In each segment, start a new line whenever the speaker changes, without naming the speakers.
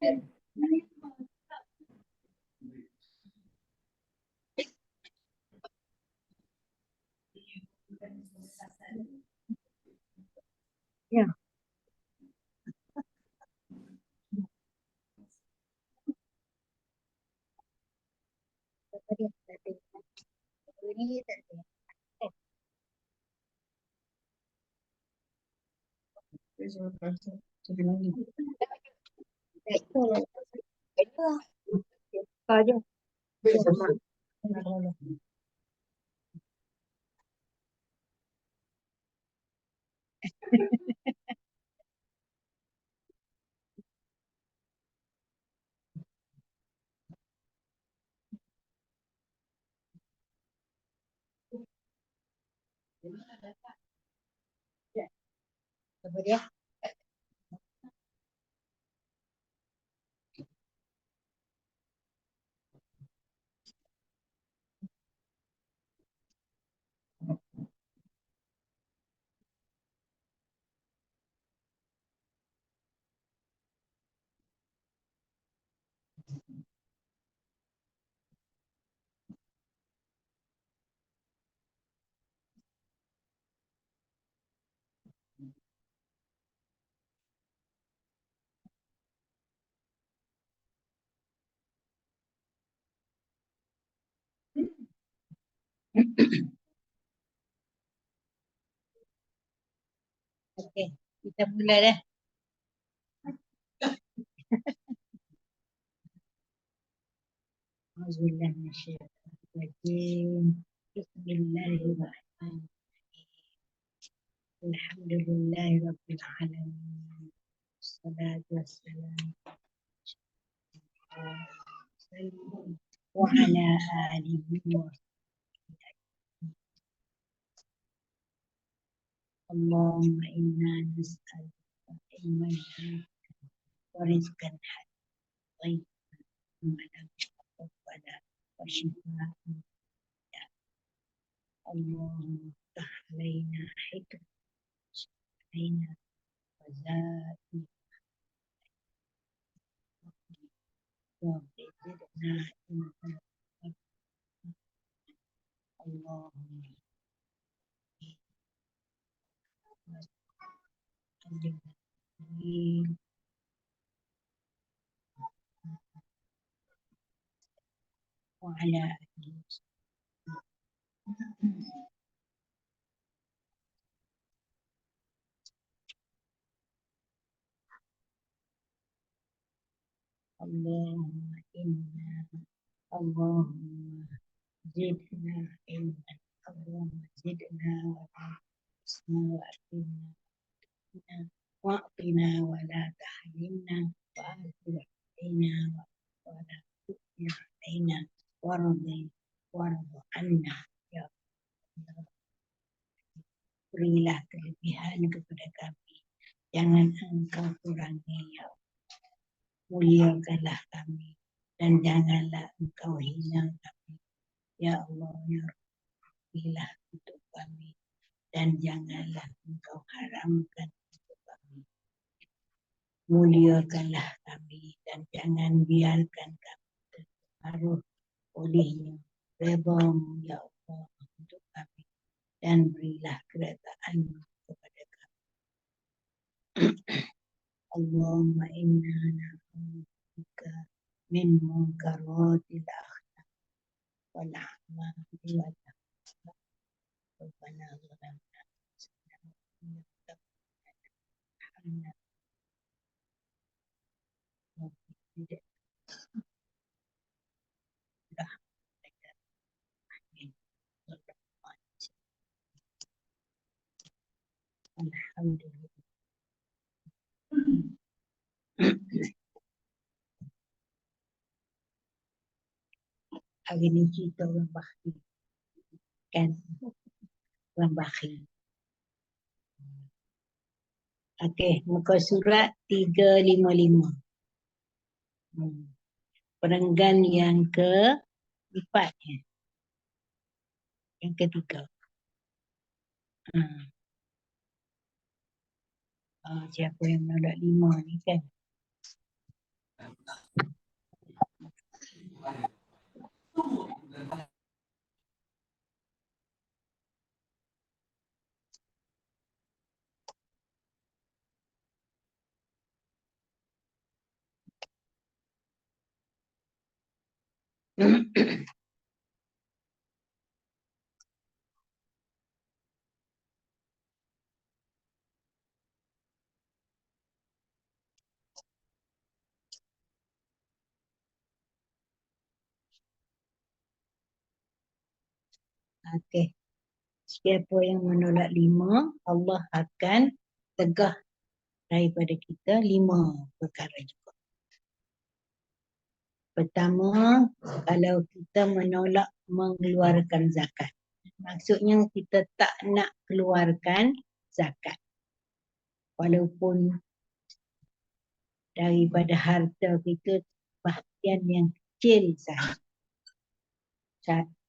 Ya. Aja. Coba dia. Okey, kita mula dah. Auzubillahi minasyaitonir rajim. Bismillahirrahmanirrahim. Alhamdulillahi rabbil alamin. Wassalatu wassalamu wa ala alihi wa Allahumma inna nas'aluka ilman wa rizqan halalan wa shifaan. Allahumma iftah alaina hikmah alaina wa zidna zidna ilman. Allahumma alim wa ala alihi. Allahumma inna Allahumma zidna ilman. Allahumma zidna wa la wa atina wa'tina wa la tahrimna wa aghfir alaina wa la tu'thir alaina warḍi anna ya Allah. Berilah kelebihan kepada kami, jangan engkau kurangi ya Allah. Muliakanlah kami dan janganlah engkau hina kami ya Allah. Ya Rabbilah untuk kami dan janganlah engkau haramkan untuk kami. Muliakanlah kami dan jangan biarkan kami terpengaruh olehnya redha-Mu ya Allah untuk kami, dan berilah keredaan-Mu kepada kami. Allahumma inna na'udzubika min munkaratil akhlaq wal a'mali wal akhlaq. Rabbana zalamna anfusana alhamdulillah. Hari ini kita orang bakhil kan, orang bakhil. Okey, muka surat 355. Perenggan yang keempat, yang ketiga. Siapa yang menolak 5 ni kan? Okey. Siapa yang menolak 5, Allah akan tegah daripada kita 5 perkara juga. Pertama, kalau kita menolak mengeluarkan zakat. Maksudnya kita tak nak keluarkan zakat. Walaupun daripada harta kita bahagian yang kecil sahaja.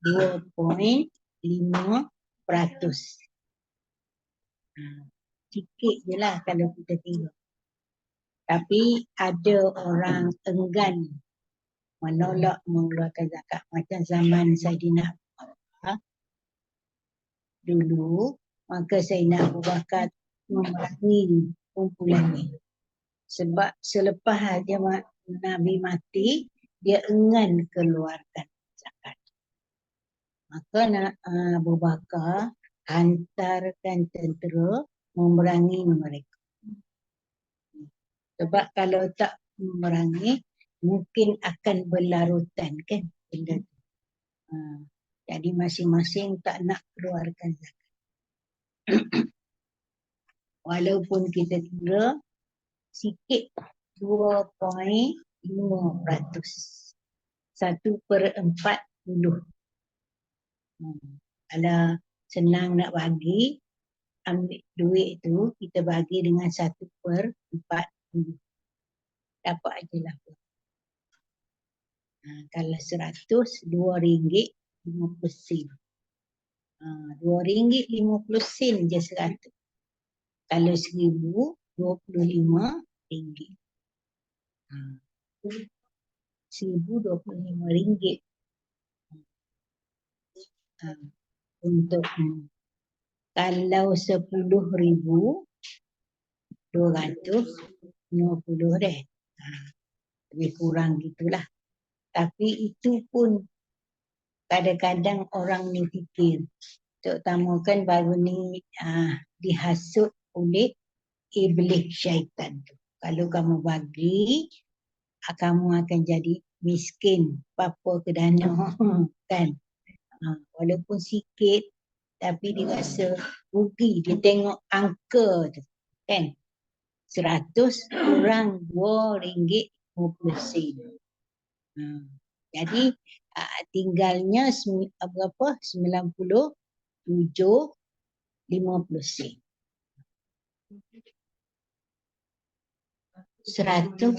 2.5%. Sikit je lah kalau kita tengok. Tapi ada orang enggan menolak mengeluarkan zakat. Macam zaman Saidina Abu Bakar dulu, maka Saidina Abu Bakar memerangi kumpulan ini. Sebab selepas dia Nabi mati, dia enggan keluarkan zakat. Maka Abu Bakar hantarkan tentera memerangi mereka. Sebab kalau tak memerangi, mungkin akan berlarutan kan benda tu. Jadi masing-masing tak nak keluarkan zakat. Walaupun kita kira sikit 2.5%. 1/40. Kalau senang nak bagi, ambil duit tu kita bagi dengan 1/40. Dapat je lah. Kalau 100, RM2.50. RM2.50 je 100. Kalau 1,000, RM25. RM1,025. Untuk kalau 10,000, RM250 deh. Lebih kurang gitulah. Tapi itu pun kadang-kadang orang ni fikir, terutama kan baru ni dihasut oleh iblis syaitan tu. Kalau kamu bagi, kamu akan jadi miskin, apa ke dana kan. Walaupun sikit, tapi dia rasa rugi. Dia tengok angka tu kan. 100 kurang RM2.50. Jadi tinggalnya berapa? 97.50 sen. 100.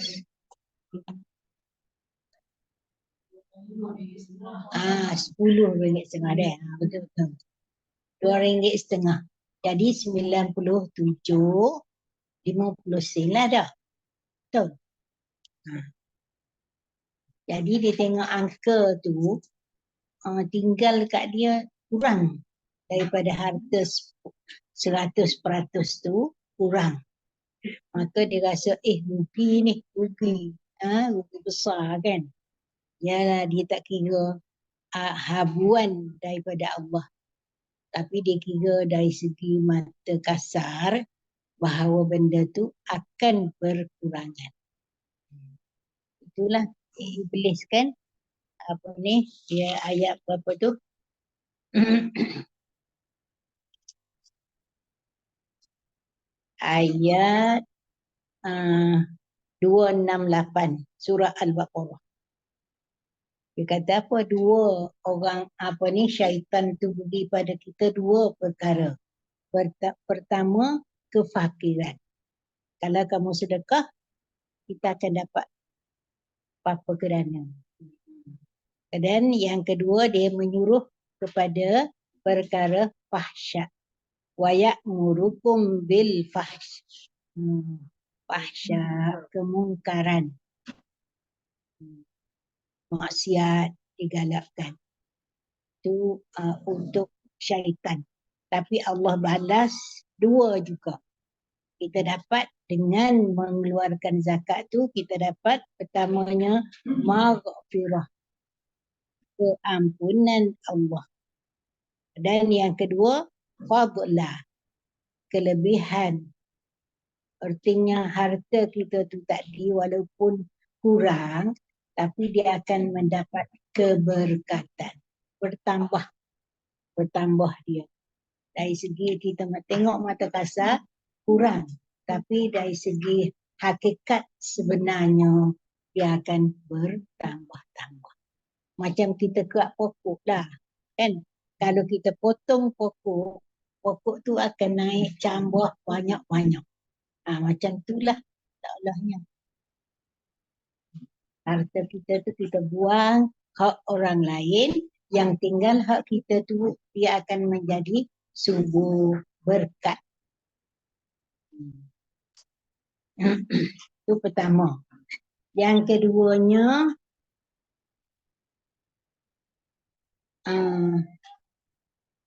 RM10.50 deh. Betul-betul. RM2.50. Jadi 97.50 sen lah dah. Betul. Jadi dia tengok angka tu, tinggal kat dia kurang daripada harta 100% tu kurang. Maka dia rasa rugi ni, rugi. Rugi besar kan. Yalah, dia tak kira habuan daripada Allah. Tapi dia kira dari segi mata kasar bahawa benda tu akan berkurangan. Itulah iblis kan. Apa ni, dia ayat berapa tu? Ayat 268 surah Al-Baqarah. Dia kata apa? Dua orang syaitan tu bagi pada kita dua perkara. Pertama, kefakiran. Kalau kamu sedekah, kita akan dapat apa-apa kerana. Dan yang kedua, dia menyuruh kepada perkara fahsyat. Wa ya'murukum bil fahsy. Fahsyat, kemungkaran. Maksiat digalakkan. Itu untuk syaitan. Tapi Allah balas dua juga. Kita dapat dengan mengeluarkan zakat tu, kita dapat pertamanya maghfirah. keampunan Allah. Dan yang kedua, fadlah, kelebihan. Artinya harta kita tu tadi walaupun kurang, tapi dia akan mendapat keberkatan. Bertambah dia. Dari segi kita tengok mata kasar, kurang. Tapi dari segi hakikat sebenarnya, dia akan bertambah-tambah. Macam kita kerak pokok lah. Kan? Kalau kita potong pokok, pokok tu akan naik cambah banyak-banyak. Macam itulah Allahnya. Harta kita tu kita buang hak orang lain, yang tinggal hak kita tu dia akan menjadi subur berkat. Itu pertama. Yang keduanya,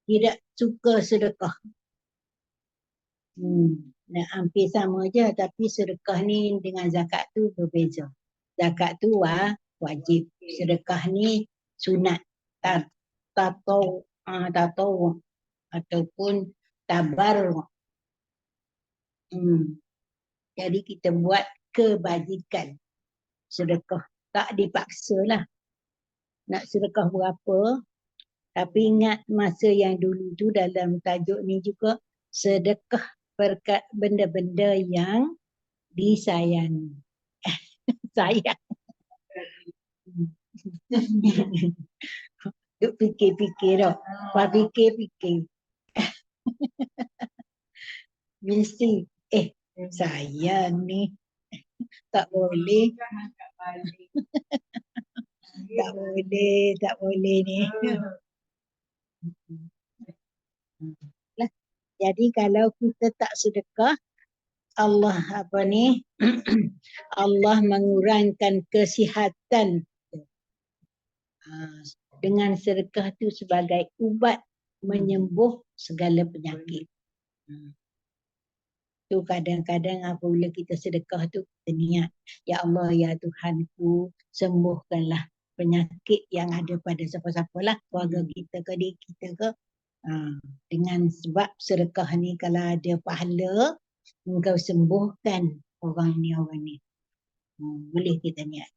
tidak suka sedekah. Hampir sama je, tapi sedekah ni dengan zakat tu berbeza. Zakat tu wajib. Sedekah ni sunat. Tato ataupun tabarruk. Jadi kita buat kebajikan. Sedekah tak dipaksa lah. Nak sedekah berapa. Tapi ingat masa yang dulu tu dalam tajuk ni juga, sedekah berkat benda-benda yang disayangi. Sayang. Duk fikir-fikir tau. Pak fikir-fikir. Mesti, sayang ni. Tak boleh. Tak boleh ni. Jadi kalau kita tak sedekah, Allah Allah mengurangkan kesihatan. Dengan sedekah tu sebagai ubat menyembuh segala penyakit. Tu kadang-kadang apabila kita sedekah tu kita niat, ya Allah ya Tuhanku, sembuhkanlah penyakit yang ada pada siapa-siapa lah, keluarga kita ke, diri kita ke. Dengan sebab sedekah ni kalau ada pahala, engkau sembuhkan orang ni. Boleh kita niat.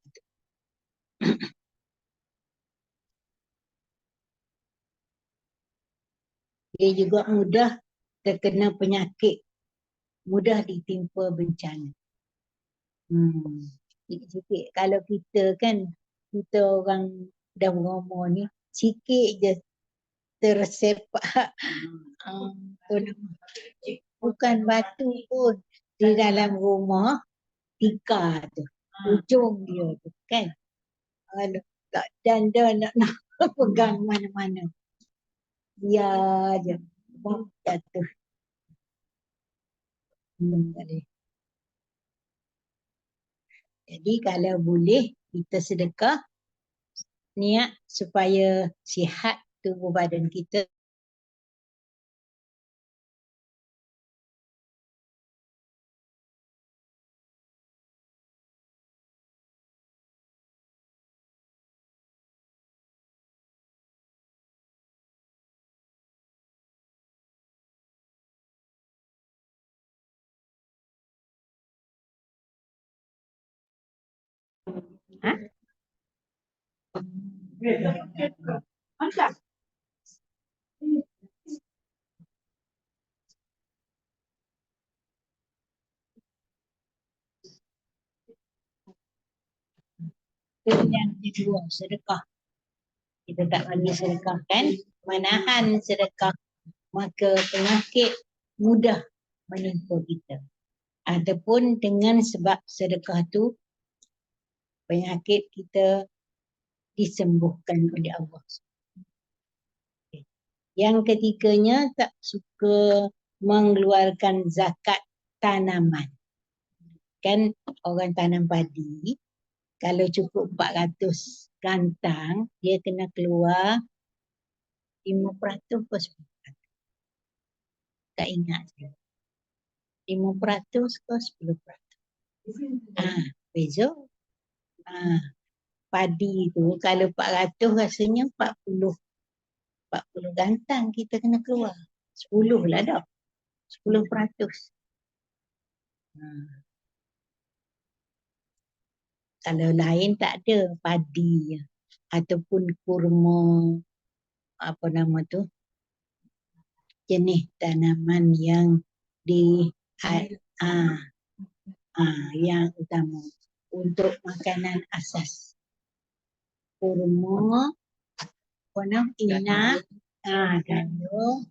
Dia juga mudah terkena penyakit, mudah ditimpa bencana. Sikit-sikit. Kalau kita kan, kita orang dah berumur ni, sikit je tersepak. Bukan batu pun. Di dalam rumah, tikar tu. Ujung dia tu kan. Tak dan nak pegang mana-mana. Biar je. Jatuh. Jadi kalau boleh kita sedekah, niat supaya sihat tubuh badan kita. Mantap. Yang kedua, sedekah. Kita tak bagi sedekah kan, menahan sedekah, maka penyakit mudah menimpa kita. Ataupun dengan sebab sedekah tu, penyakit kita disembuhkan oleh Allah. Yang ketiganya, tak suka mengeluarkan zakat tanaman. Kan orang tanam padi, kalau cukup 400 gantang, dia kena keluar 5% ke 10%. Tak ingat. 5% ke 10%. Beza. padi tu kalau 400 rasanya 40 gantang kita kena keluar. 10 lah dah. 10%. Kalau lain tak ada padi ataupun kurma, apa nama tu, jenis tanaman yang yang utama untuk makanan asas. Kurma, apa nama, inap, gandum.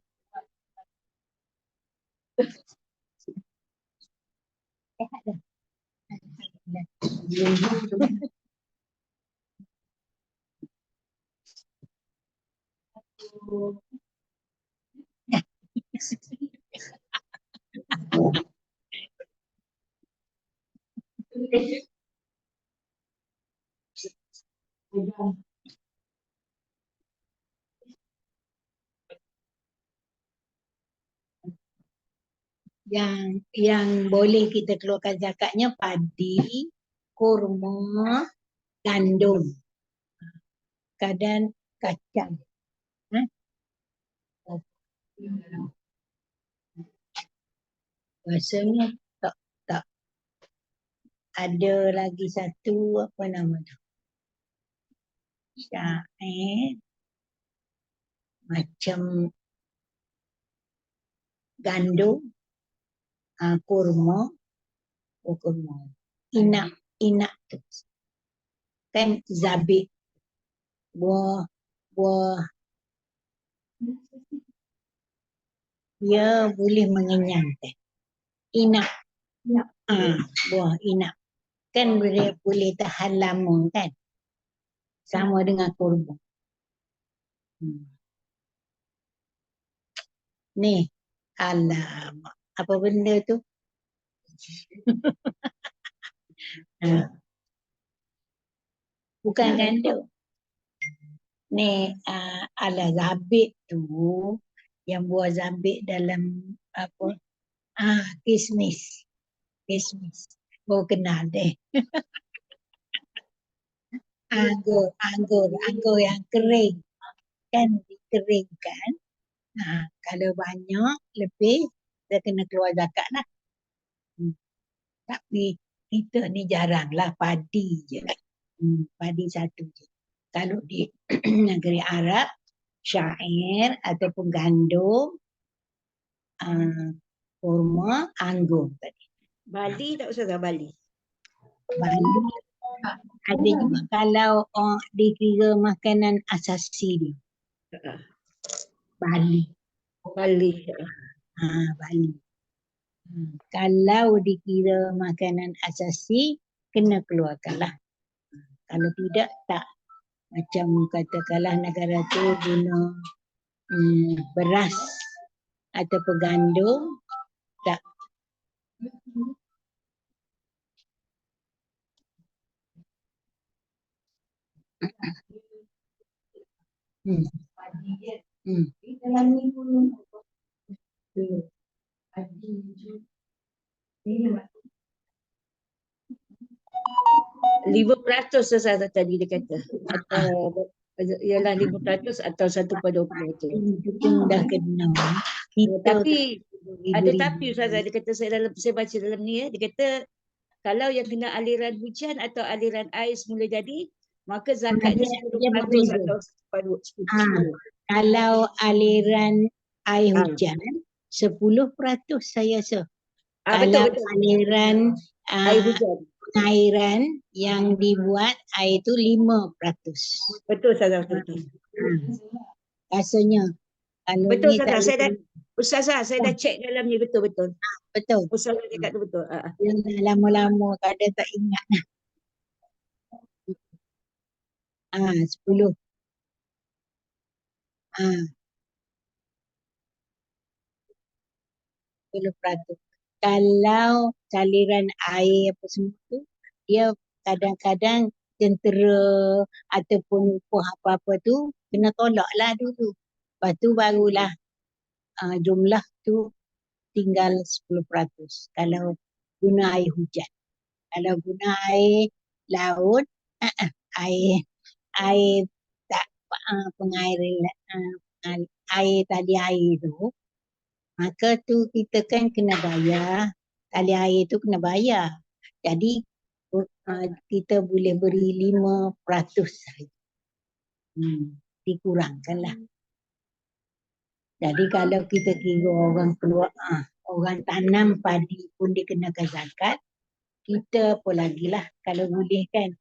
Yang boleh kita keluarkan zakatnya padi, kurma, gandum, kadang kacang. Rasanya tak ada lagi satu, apa nama tu, syair macam gandum, kurma, inak tu kan zabit, buah dia boleh mengenyangkan. Inak, buah inak kan boleh tahan lama kan, sama dengan kurma. Ni, alamak, apa benda tu? Bukan gandum. Ni, zabit tu, yang buah zabit dalam apa? Kismis. Baru kenal deh. Anggur yang kering. Kan dikeringkan. Kalau banyak, lebih, kita kena keluar zakat lah. Tapi kita ni jaranglah padi je. Padi satu je. Kalau di negeri Arab, syair ataupun gandum, kurma, anggur tadi.
Bali tak usah Bali.
Bali ada juga kalau dikira makanan asasi dia. Bali.
Bali.
Bali. Kalau dikira makanan asasi, kena keluarkanlah. Kalau tidak, tak. Macam katakanlah negara tu guna beras ataupun gandum, tak.
Lima peratus saya tadi dia kata. Atau ialah 5% atau 1/20 tu.
Kita dah kena.
Tapi ada tapi Ustazah, dia kata saya baca dalam ni dia kata kalau yang kena aliran hujan atau aliran air semula jadi, maka zakatnya 10% atau 10%.
Kalau aliran air hujan 10% saya rasa. Kalau aliran pengairan yang dibuat air tu 5%.
Betul Ustazah, betul.
Rasanya kalau
betul
ni
Ustazah, saya dah cek dalam ni betul.
Betul.
Ustazah cakap tu betul.
Yang dah lama-lama kadang tak ingat. 10. 10%. Kalau saliran air apa semua tu, dia kadang-kadang tentera ataupun apa-apa tu kena tolak lah dulu. Lepas tu barulah jumlah tu tinggal 10%. Kalau guna air hujan. Kalau guna air laut, air air tak pengairan air tali air tu, maka tu kita kan kena bayar, tali air tu kena bayar. Jadi kita boleh beri 5% saja. Dikurangkanlah. Jadi kalau kita kira orang keluar, orang tanam padi pun dikenakan zakat, kita apa lagi lah kalau boleh kan.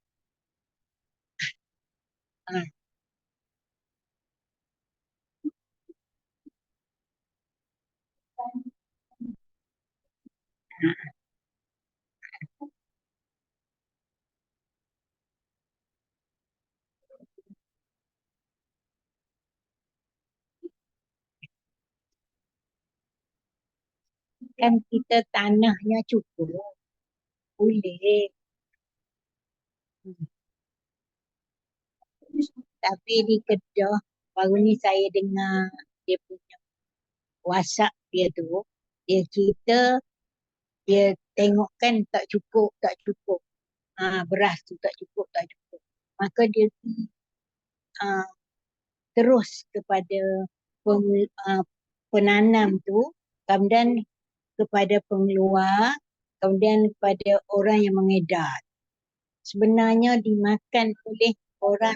Kan kita tanahnya cukup, boleh. Tapi di Kedah, baru ni saya dengar dia punya WhatsApp dia tu, dia cerita dia tengok kan tak cukup, beras tu tak cukup. Maka dia terus kepada penanam tu, kemudian kepada pengeluar, kemudian kepada orang yang mengedar. Sebenarnya dimakan oleh orang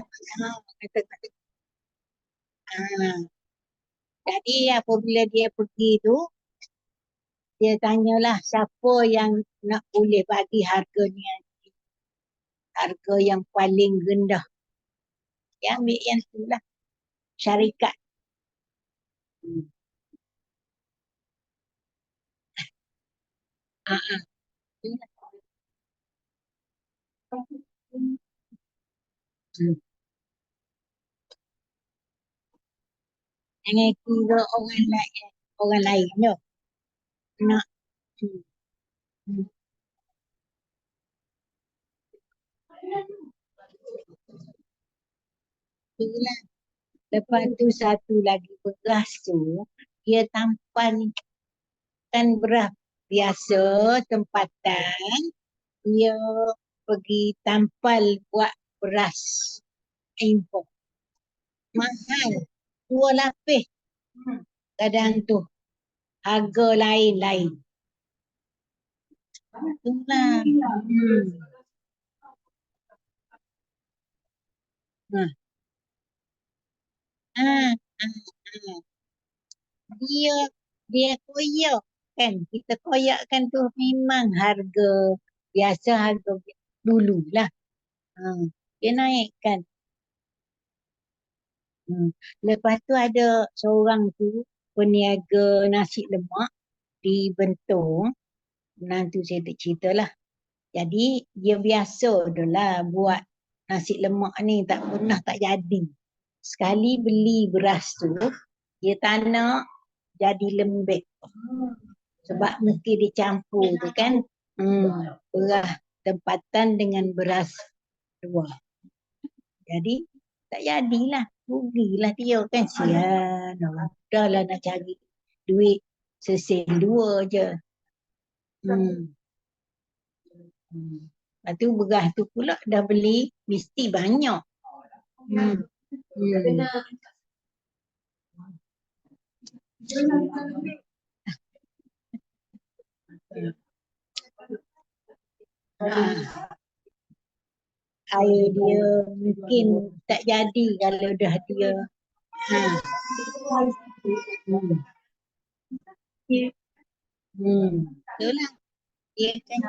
jadi apabila dia pergi tu, dia tanyalah siapa yang nak boleh bagi harga ni, harga yang paling rendah. Dia ambil yang tu lah, syarikat. Jangan kira orang lain tu. Nak. Itulah. Lepas tu satu lagi beras tu, dia tampan kan beras biasa tempatan, dia pergi tampal buat beras impor. Mahal. 2 lapis. Kadang tu. Harga lain-lain. Itulah. Dia koyak kan. Kita koyakkan tu memang harga biasa, harga dululah. Dia naikkan. Lepas tu ada seorang tu peniaga nasi lemak di Bentong. Nanti saya tak ceritalah. Jadi dia biasa adalah buat nasi lemak ni, tak pernah tak jadi. Sekali beli beras tu, dia tak nak jadi lembek. Sebab mesti dicampur tu kan. Beras tempatan dengan beras luar. Jadi tak jadilah. Rugilah dia kan, sian. Dah lah nak cari duit sesen 2 je. Lepas tu beras tu pula dah beli mesti banyak. Air dia mungkin tak jadi kalau dah dia itulah. Dia kan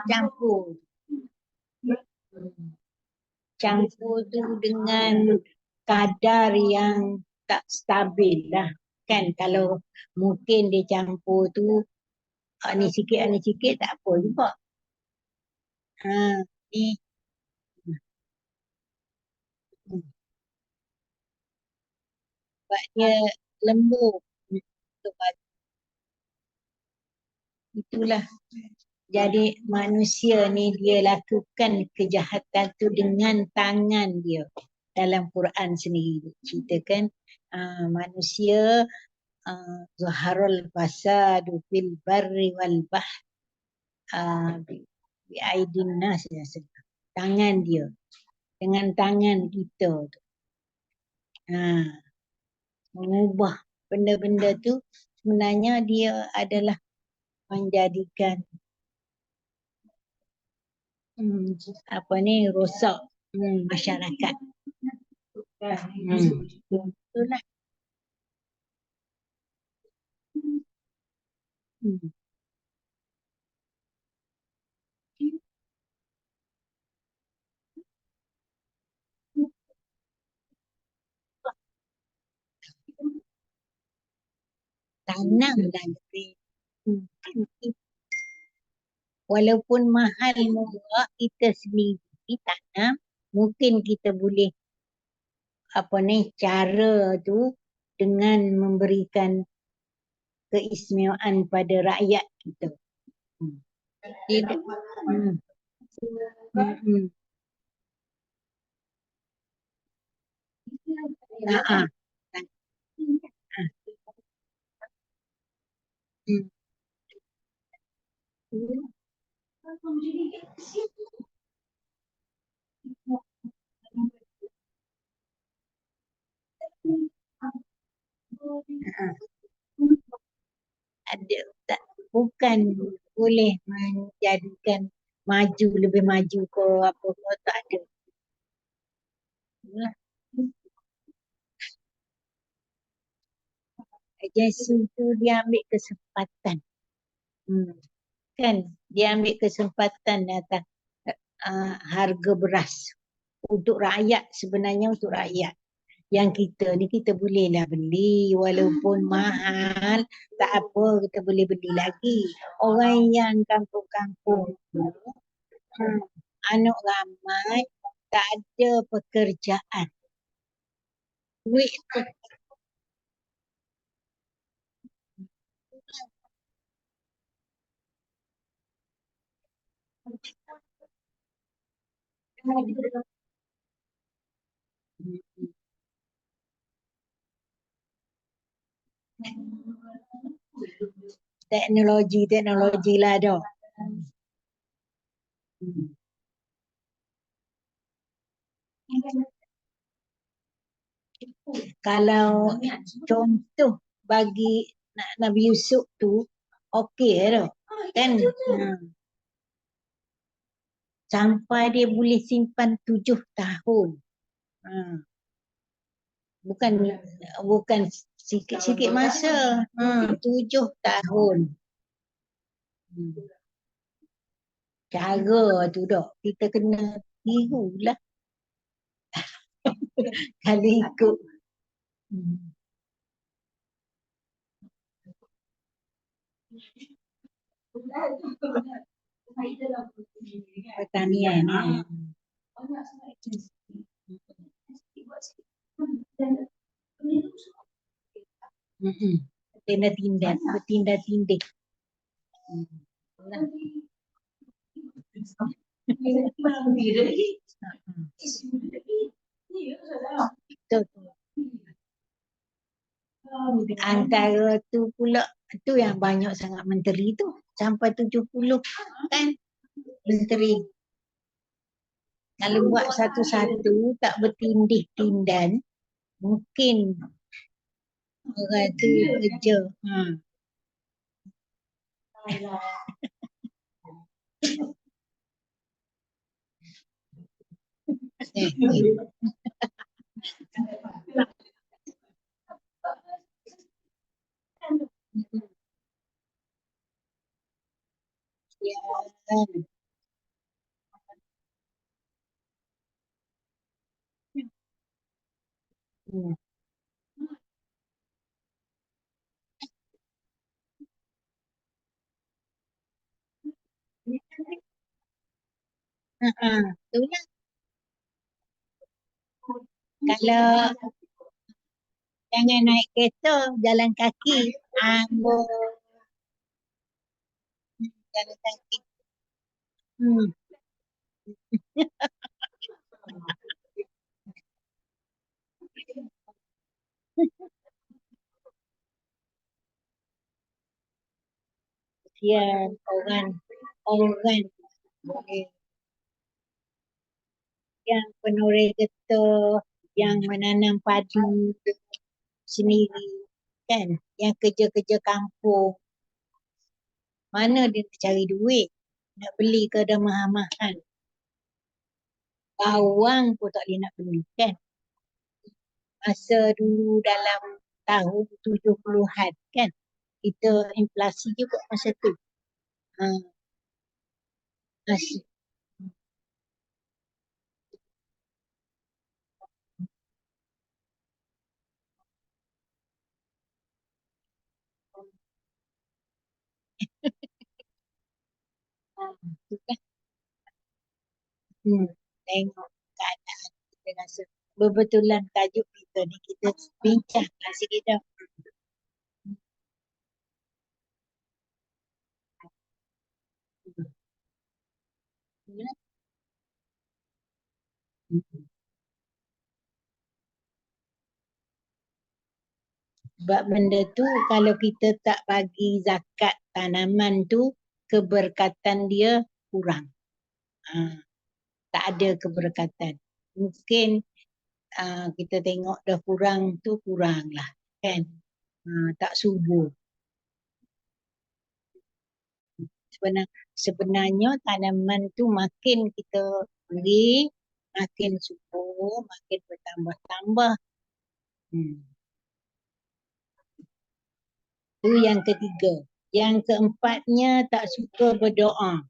campur tu dengan kadar yang tak stabil lah kan. Kalau mungkin dia campur tu ni sikit tak apa juga. Ni sebab dia lembut. Itulah. Jadi manusia ni dia lakukan kejahatan tu dengan tangan dia. Dalam Quran sendiri ceritakan manusia zaharul fasadu fil barri wal bahr bi aidin nas, tangan dia dengan tangan kita tu. Mengubah benda-benda tu sebenarnya dia adalah menjadikan rosak masyarakat. Itulah. Tanam dan walaupun mahal murah, kita sendiri tanam, mungkin kita boleh cara tu dengan memberikan keistimewaan pada rakyat kita. Tidak. Ada tak, bukan boleh menjadikan maju, lebih maju ke apa ke, tak ada. Agensi tu dia ambil kesempatan. Kan, dia ambil kesempatan atas harga beras untuk rakyat, sebenarnya untuk rakyat. Yang kita ni kita bolehlah beli walaupun mahal, tak apa, kita boleh beli lagi. Orang yang kampung-kampung tu anak ramai tak ada pekerjaan. Duit tu teknologi lah dah. Kalau contoh bagi Nabi Yusuf tu okey dah kan, sampai dia boleh simpan 7 tahun. Bukan sikit-sikit masa. 7 tahun. Cara tu dah kita kena tirulah. Kalau ikut pertanian. Tindak-tindak, bertindak-tindik. Antara tu pula, tu yang banyak sangat menteri tu. Sampai 70 kan menteri. Kalau buat satu-satu tak bertindih-tindan, mungkin orang tu kerja. Itulah. Kalau jangan naik kereta, jalan kaki. Jalan kaki. Kesian orang boleh yang penoreh getah, yang menanam padi sendiri, kan? Yang kerja-kerja kampung. Mana dia nak cari duit? Nak beli ke dah mahal-mahal. Bawang pun tak boleh nak beli, kan? Masa dulu dalam tahun 70-an, kan? Kita inflasi juga masa tu. Ha, masa tu kan. Tengok keadaan kita rasa. Berbetulan tajuk kita ni, kita bincang lah sikit dah. Sebab benda tu kalau kita tak bagi zakat tanaman tu, keberkatan dia kurang. Tak ada keberkatan. Mungkin kita tengok dah kurang tu kurang lah, kan? Tak subur. Sebenarnya tanaman tu makin kita beli, makin subur, makin bertambah-tambah. Itu yang ketiga. Yang keempatnya tak suka berdoa.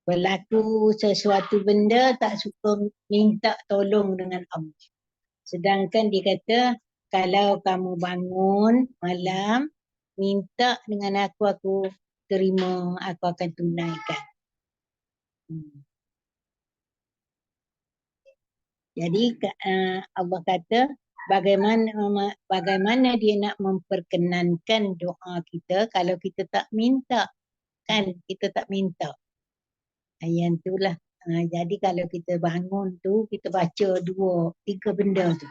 Berlaku sesuatu benda tak suka minta tolong dengan Allah. Sedangkan dia kata, kalau kamu bangun malam, minta dengan aku terima, aku akan tunaikan. Jadi Allah kata, bagaimana dia nak memperkenankan doa kita kalau kita tak minta, kan? Kita tak minta. Yang itulah. Jadi kalau kita bangun tu, kita baca 2-3 benda tu.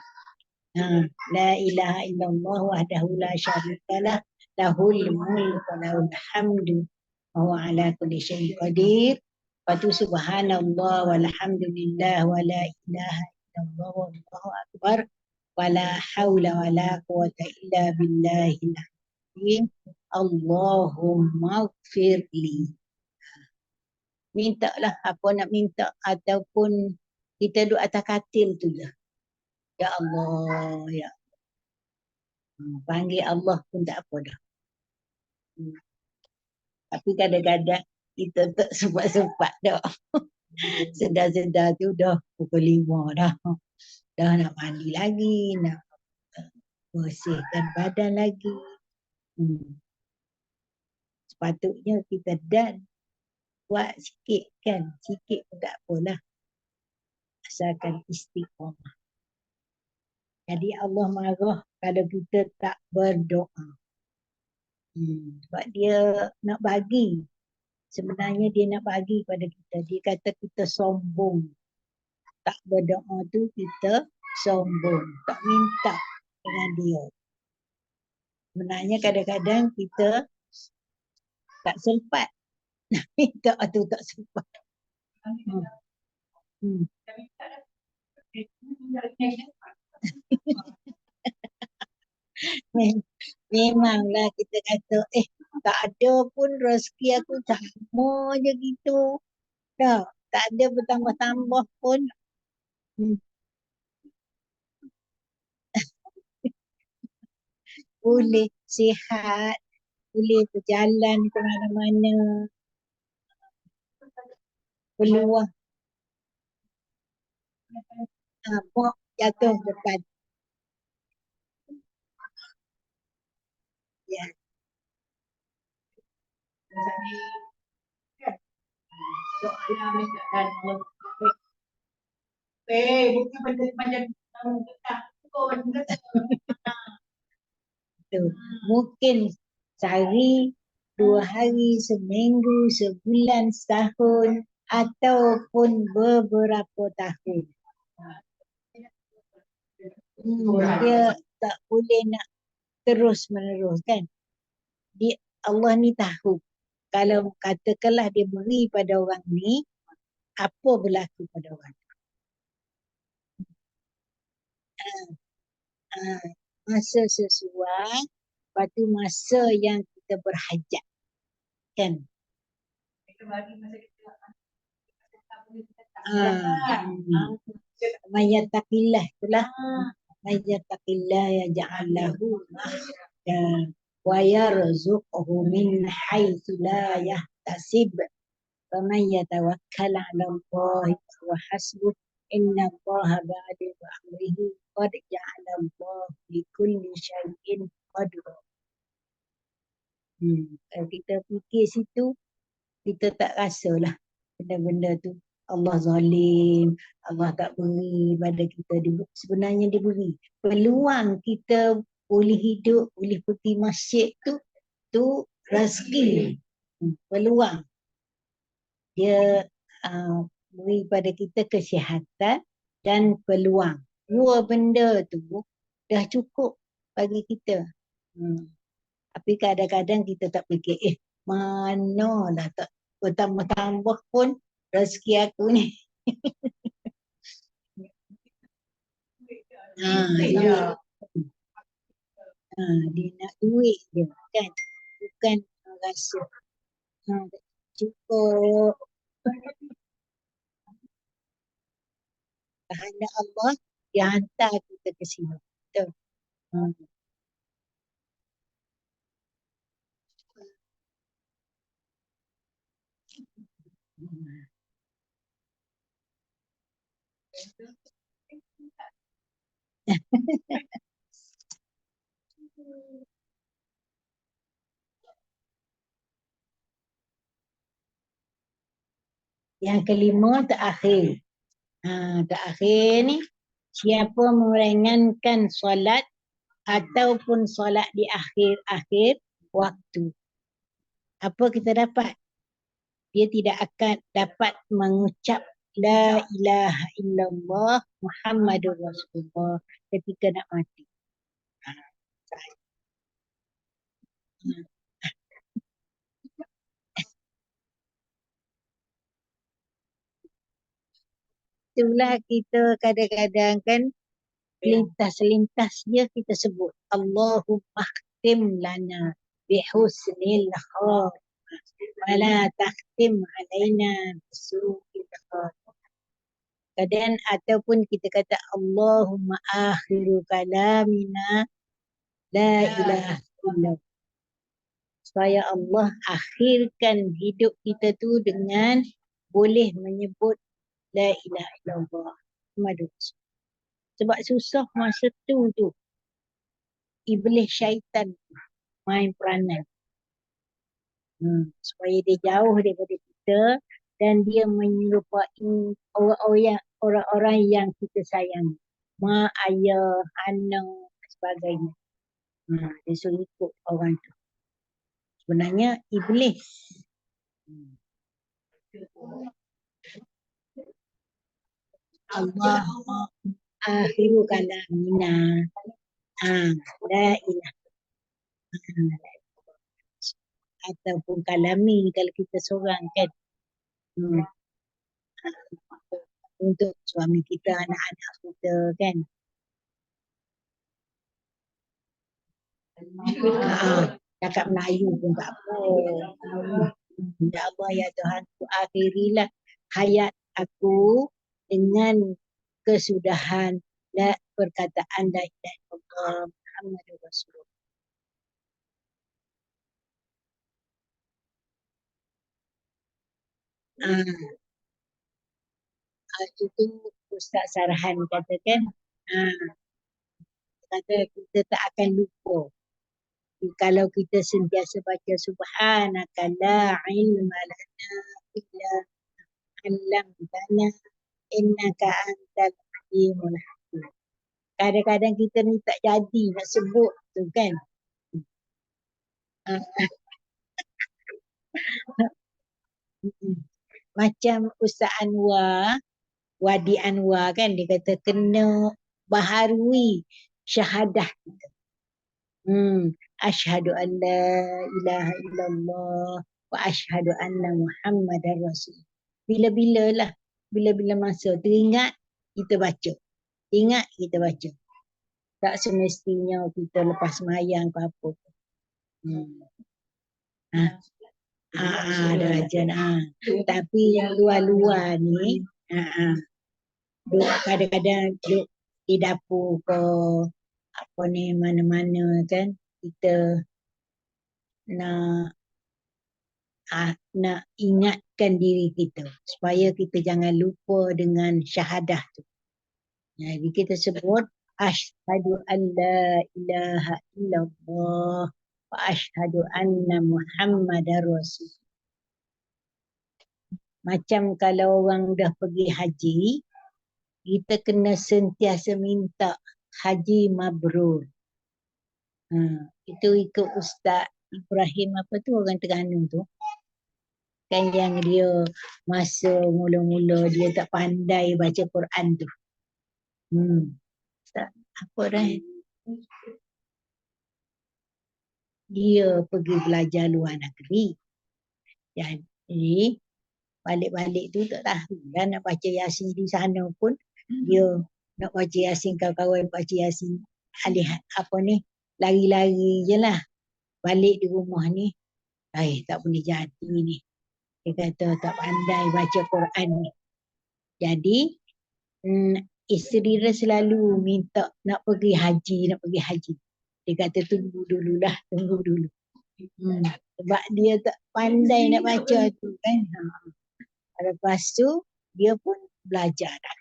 La ilaha illallah wahdahu la syarikalah, lahul mulku wa lahul hamdu wa huwa ala kulli syai'in qadir. Lepas tu subhanallah walhamdulillah wa la ilaha illallah wallahu akbar wa la hawla wa la quwata illa billahil azim. Allahumma gfirli. Minta lah apa nak minta, ataupun kita duduk atas katil tu je. Ya Allah, ya Allah. Panggil Allah pun tak apa dah. Tapi kadang-kadang kita tak sempat-sempat dah. Sedar-sedar tu dah pukul 5 dah. Dah nak mandi lagi, nak bersihkan badan lagi. Sepatutnya kita dan buat sikit kan. Sikit pun tak apalah. Asalkan istiqamah. Jadi Allah marah kalau kita tak berdoa. Sebab dia nak bagi. Sebenarnya dia nak bagi pada kita. Dia kata kita sombong. Tak berdoa tu kita sombong. Tak minta dengan dia. Sebenarnya kadang-kadang kita tak sempat. Nak minta tu tak sempat. Memanglah kita kata, tak ada pun rezeki aku sama je gitu. Dah, tak ada bertambah-tambah pun. Boleh sihat, boleh berjalan ke mana-mana. Peluang. Mok jatuh depan. Ya. Soalan minta dan bukan benda macam tak pun. Mungkin sehari, 2 hari, seminggu, sebulan, setahun, ataupun beberapa tahun. Dia tak boleh nak terus menerus, kan? Allah ni tahu. Kalau katakanlah dia beri pada orang ni, apa berlaku pada orang tu. Masa sesuai, lepas tu masa yang kita berhajat. Kan? Mayyatakillah itulah. Mayyatakillah yaj'al lahu makhraja wa yarzuqhu min haitsu la yahtasib. Faman yatawakkal 'ala Allahi fahuwa hasbuh. Inna Allaha balighu amrihi qad ja'ala Allahu li kulli syai'in qadra. Kalau kita fikir situ, kita tak rasalah benda-benda tu. Allah zalim, Allah tak beri pada kita. Sebenarnya dia beri. Peluang kita boleh hidup, boleh pergi masjid tu rezeki. Peluang. Dia beri pada kita kesihatan dan peluang. Dua benda tu dah cukup bagi kita. Tapi kadang-kadang kita tak fikir, manalah tak bertambah-tambah pun rezeki aku ni. Dia nak duit je kan. Bukan rasa cukup. Kehendak Allah, dia hantar kita ke sini. Betul. Yang kelima, terakhir. Terakhir ni, siapa meringankan solat ataupun solat di akhir-akhir waktu. Apa kita dapat? Dia tidak akan dapat mengucap La ilaha illallah Muhammadur Rasulullah ketika nak mati. Itulah kita kadang-kadang kan lintas-lintas dia kita sebut Allahumma khtim lana bihusnil khatimah wala takhtim alaina bisu'il khatimah. Kadang ataupun kita kata Allahumma akhiru kalamina la ilaha illallah. Supaya Allah akhirkan hidup kita tu dengan boleh menyebut la ilaha illallah Muhammadur Rasulullah. Sebab susah masa tu iblis syaitan main peranan. Supaya dia jauh daripada kita dan dia menyerupai orang-orang yang kita sayang. Mak, ayah, anak, sebagainya. Dia suruh ikut orang tu. Sebenarnya iblis. Allah akhiru kalamina. La ilaha. Ataupun kalami kalau kita seorang kan. Untuk suami kita, anak-anak kita kan. Cakap Melayu pun tak apa. Ya Allah ya Tuhan, akhirilah hayat aku dengan kesudahan dan perkataan la ilaha illallah Muhammadur Rasulullah. Itu Ustaz Sarhan katakan, kata kita tak akan lupa kalau kita sentiasa baca subhanaka la ilma lana illa 'allamtana innaka antal alimul hakim. Kadang-kadang kita ni tak jadi nak sebut tu kan. Macam Ustaz Anwar, Wadi Anwar kan, dia kata kena baharui syahadah kita. Asyhadu an la ilaha illallah wa asyhadu anna Muhammadar Rasul. Bila-bila lah bila-bila masa teringat kita baca. Ingat kita baca. Tak semestinya kita lepas semayang ke apa. Ada aja. Tapi yang luar-luar ni, duk kadang-kadang duk di dapur ke apa ni mana-mana kan, kita nak nak ingatkan diri kita supaya kita jangan lupa dengan syahadah tu. Jadi kita sebut asyhadu an la ilaha illallah wa asyhadu anna muhammadar rasul. Macam kalau orang dah pergi haji, kita kena sentiasa minta haji mabrur. Itu ikut Ustaz Ibrahim apa tu, orang Terengganu tu. Kan yang dia masa mula-mula dia tak pandai baca Quran tu. Apa dah? Dia pergi belajar luar negeri. Jadi balik-balik tu tak tahu kan nak baca Yasin di sana pun. Dia nak baca Yasin, kawan-kawan baca Yasin alih apa ni, lari-lari je lah. Balik di rumah ni, tak boleh jadi ni. Dia kata tak pandai baca Quran ni. Jadi isteri dia selalu minta nak pergi haji. Dia kata tunggu dululah. Sebab dia tak pandai nak baca tu kan. Lepas tu dia pun belajarlah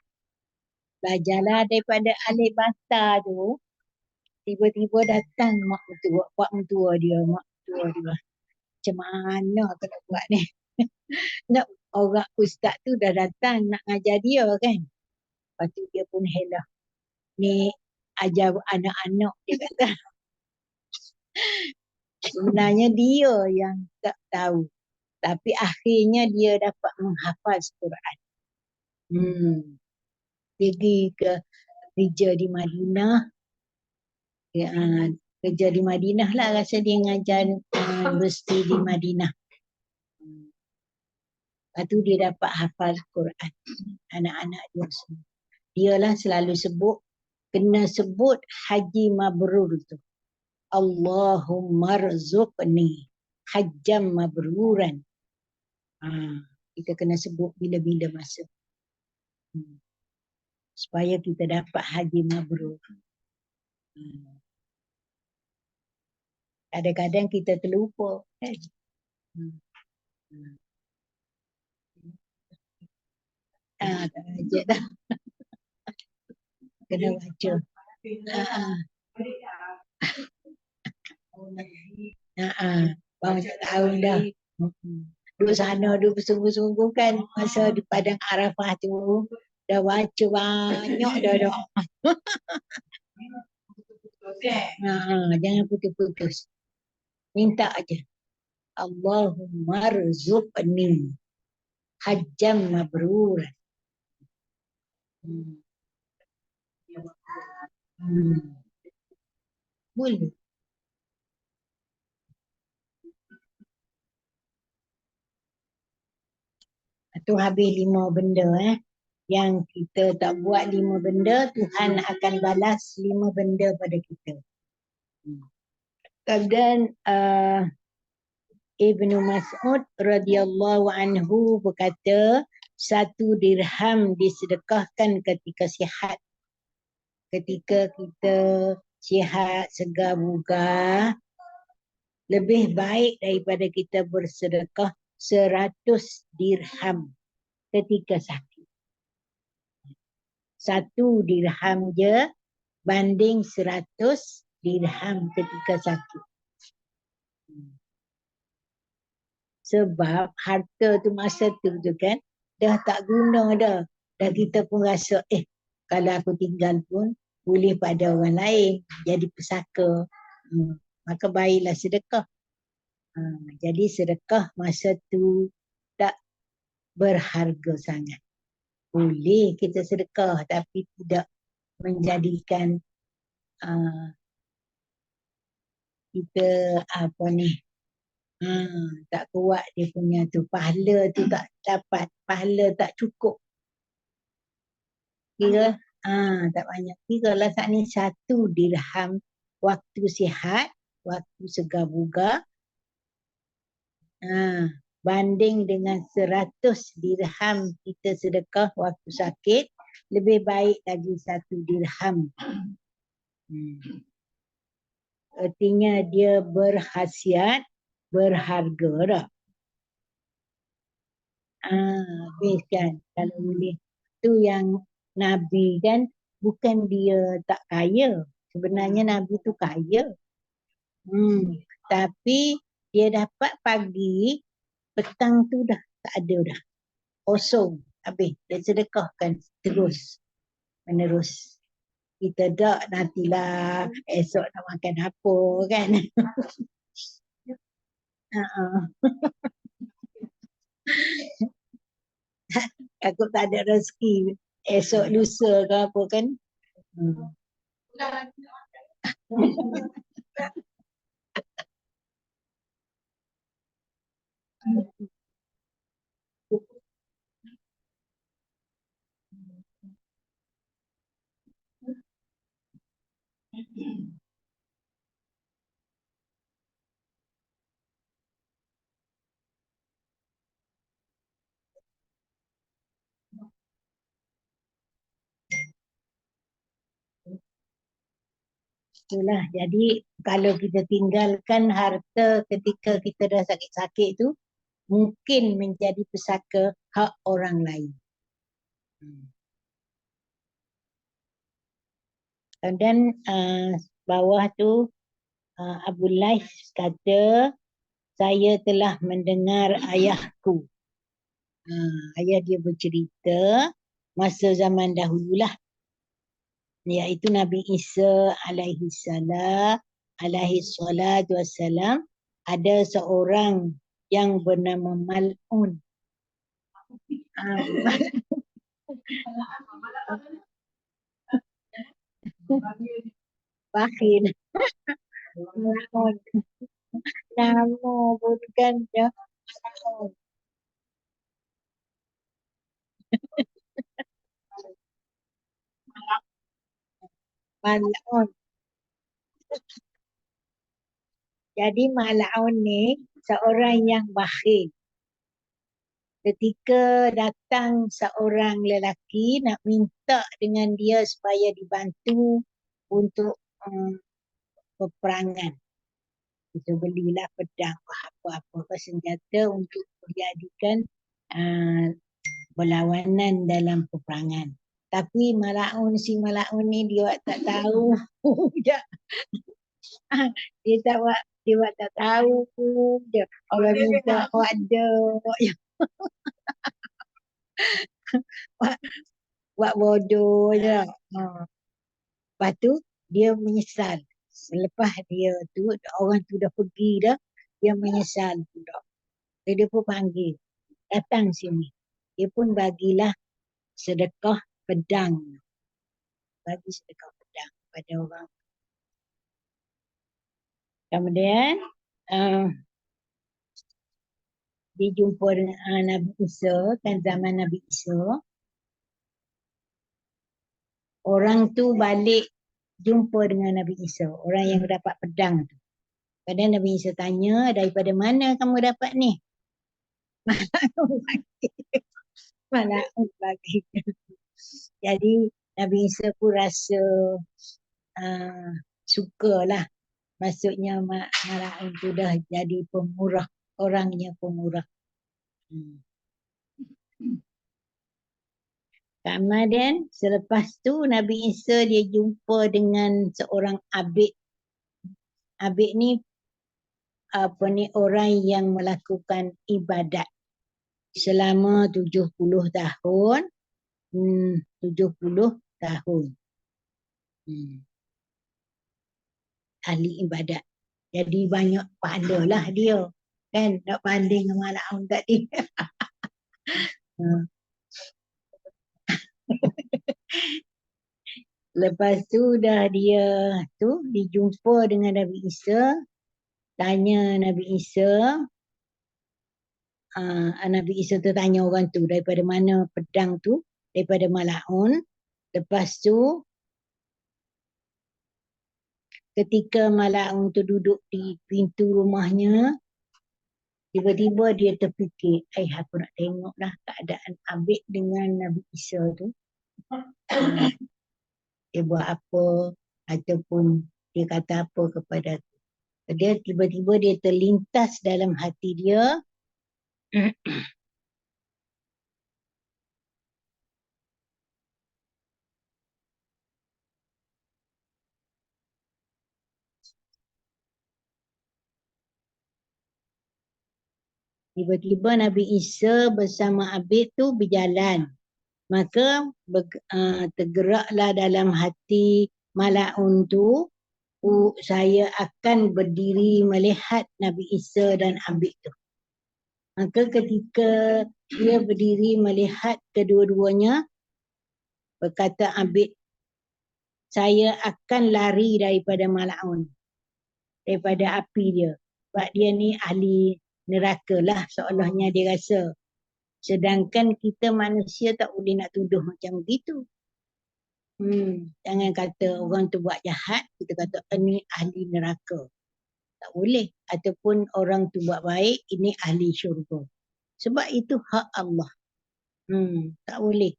daripada alif bata tu. Tiba-tiba datang pak mentua dia. Macam mana aku nak buat ni? Nak orang ustaz tu dah datang nak ngajar dia kan. Lepas tu dia pun helah. Ni ajar anak-anak, dia kata. Sebenarnya dia yang tak tahu. Tapi akhirnya dia dapat menghafaz Quran. Pergi ke kerja di Madinah. Kerja di Madinah lah, rasa dia ngajar universiti di Madinah. Lepas tu dia dapat hafal Quran. Anak-anak dia semua. Dia lah selalu kena sebut haji mabrur tu. Allahumma rzuqni hajjam mabruran. Kita kena sebut bila-bila masa. Supaya kita dapat haji mabrur. Kadang-kadang kita terlupa. Tak aja dah. Kena baca. Bang tak tahu dah. Duduk sana, duduk bersungguh-sungguh kan. Masa di Padang Arafah tu. Dah baca banyak dah. Jangan putus-putus. Minta aja. Allahumma rzuqni hajjam mabruran. Boleh. Itu habis 5 benda. Yang kita tak buat 5 benda, Tuhan akan balas 5 benda pada kita. Kemudian Ibnu Mas'ud radhiyallahu anhu berkata, 1 dirham disedekahkan ketika sihat. Ketika kita sihat, segar bugar, lebih baik daripada kita bersedekah 100 dirham ketika sakit. 1 dirham je banding 100 dirham ketika sakit. Sebab harta tu masa tu kan dah tak guna dah. Dah kita pun rasa kalau aku tinggal pun boleh pada orang lain jadi pesaka. Maka baiklah sedekah. Jadi sedekah masa tu tak berharga sangat. Boleh kita sedekah tapi tidak menjadikan kita tak kuat dia punya tu. Pahala tu tak dapat. Pahala tak cukup. Kira tak banyak. Kira lah saat ni 1 dirham waktu sihat, waktu segar bugar. Banding dengan 100 dirham kita sedekah waktu sakit, lebih baik lagi 1 dirham. Artinya dia berkhasiat, berharga dah. Habis kan, kalau boleh. Tu yang Nabi kan, bukan dia tak kaya. Sebenarnya Nabi tu kaya. Tapi dia dapat pagi, petang tu dah tak ada dah. Kosong. Habis. Dia sedekahkan terus. Menerus. Kita tak nantilah esok nak makan apa kan. Takut tak ada rezeki. Esok lusa ke apa kan. Itulah, jadi kalau kita tinggalkan harta ketika kita dah sakit-sakit tu, mungkin menjadi pesaka hak orang lain. Dan bawah tu Abu Laith kata, saya telah mendengar ayahku. Ayah dia bercerita masa zaman dahululah, iaitu Nabi Isa alaihi salatu wassalam, ada seorang yang bernama Mal'un. Bakhil. Mal'un. Nama bukan dia. Mal'un. Jadi Mal'un ni seorang yang bakhil. Ketika datang seorang lelaki nak minta dengan dia supaya dibantu untuk peperangan. Kita belilah pedang apa-apa senjata untuk dijadikan berlawanan dalam peperangan. Tapi si Mal'un ni dia tak tahu. dia tak tahu dia. Orang minta ada. Buat bodoh je. Lepas tu dia menyesal. Selepas dia tu, orang tu dah pergi dah, dia menyesal pula. Dia pun panggil, datang sini. Dia pun bagilah sedekah pedang. Bagi sedekah pedang pada orang. Kemudian dia jumpa dengan Nabi Isa, kan zaman Nabi Isa. Orang tu balik jumpa dengan Nabi Isa, orang yang dapat pedang tu. Padahal Nabi Isa tanya, daripada mana kamu dapat ni? Mal'un bagi. Jadi Nabi Isa pun rasa sukalah. Maksudnya Mal'un tu dah jadi pemurah, orangnya pemurah. Kemudian selepas tu Nabi Isa dia jumpa dengan seorang abid. Abid ni orang yang melakukan ibadat selama 70 tahun. 70 tahun. Ahli ibadat. Jadi banyak pahala dia. Kan nak banding dengan Mal'un tadi. Lepas tu dah dia tu dijumpa dengan Nabi Isa. Tanya Nabi Isa. Nabi Isa tu tanya orang tu daripada mana pedang tu. Daripada Mal'un. Lepas tu ketika Mala'un tu duduk di pintu rumahnya, tiba-tiba dia terfikir, aku nak tengok lah keadaan Abid dengan Nabi Isa tu. Dia buat apa ataupun dia kata apa kepada aku. Dia tiba-tiba dia terlintas dalam hati dia, tiba-tiba Nabi Isa bersama Abid tu berjalan. Maka tergeraklah dalam hati Mala'un tu, saya akan berdiri melihat Nabi Isa dan Abid tu. Maka ketika dia berdiri melihat kedua-duanya, berkata Abid, saya akan lari daripada Mala'un, daripada api dia. Sebab dia ni ahli neraka lah, seolahnya dia rasa. Sedangkan kita manusia tak boleh nak tuduh macam begitu. Jangan kata orang tu buat jahat, kita kata ini ahli neraka. Tak boleh. Ataupun orang tu buat baik, ini ahli syurga. Sebab itu hak Allah. Tak boleh.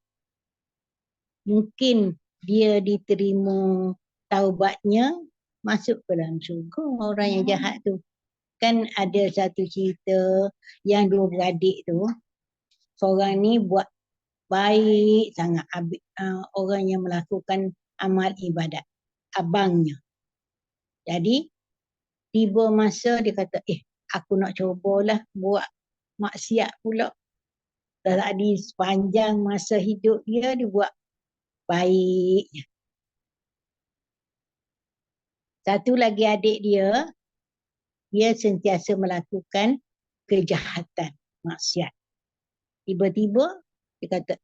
Mungkin dia diterima taubatnya, masuk ke dalam syurga orang yang jahat tu. Kan ada satu cerita yang dua beradik tu, seorang ni buat baik sangat, orang yang melakukan amal ibadat, abangnya. Jadi tiba masa dia kata, aku nak cubalah buat maksiat pula. Tadi sepanjang masa hidup dia buat baik. Satu lagi adik dia sentiasa melakukan kejahatan, maksiat. Tiba-tiba dia kata,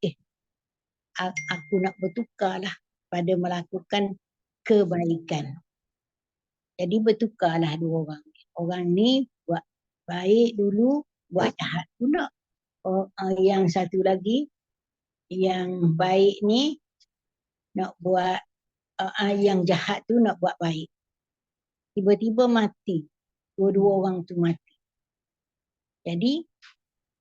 aku nak bertukarlah pada melakukan kebaikan. Jadi bertukarlah dua orang. Orang ni buat baik dulu, buat jahat pula. Yang satu lagi, yang baik ni nak buat, yang jahat tu nak buat baik. Tiba-tiba mati. Dua-dua orang tu mati. Jadi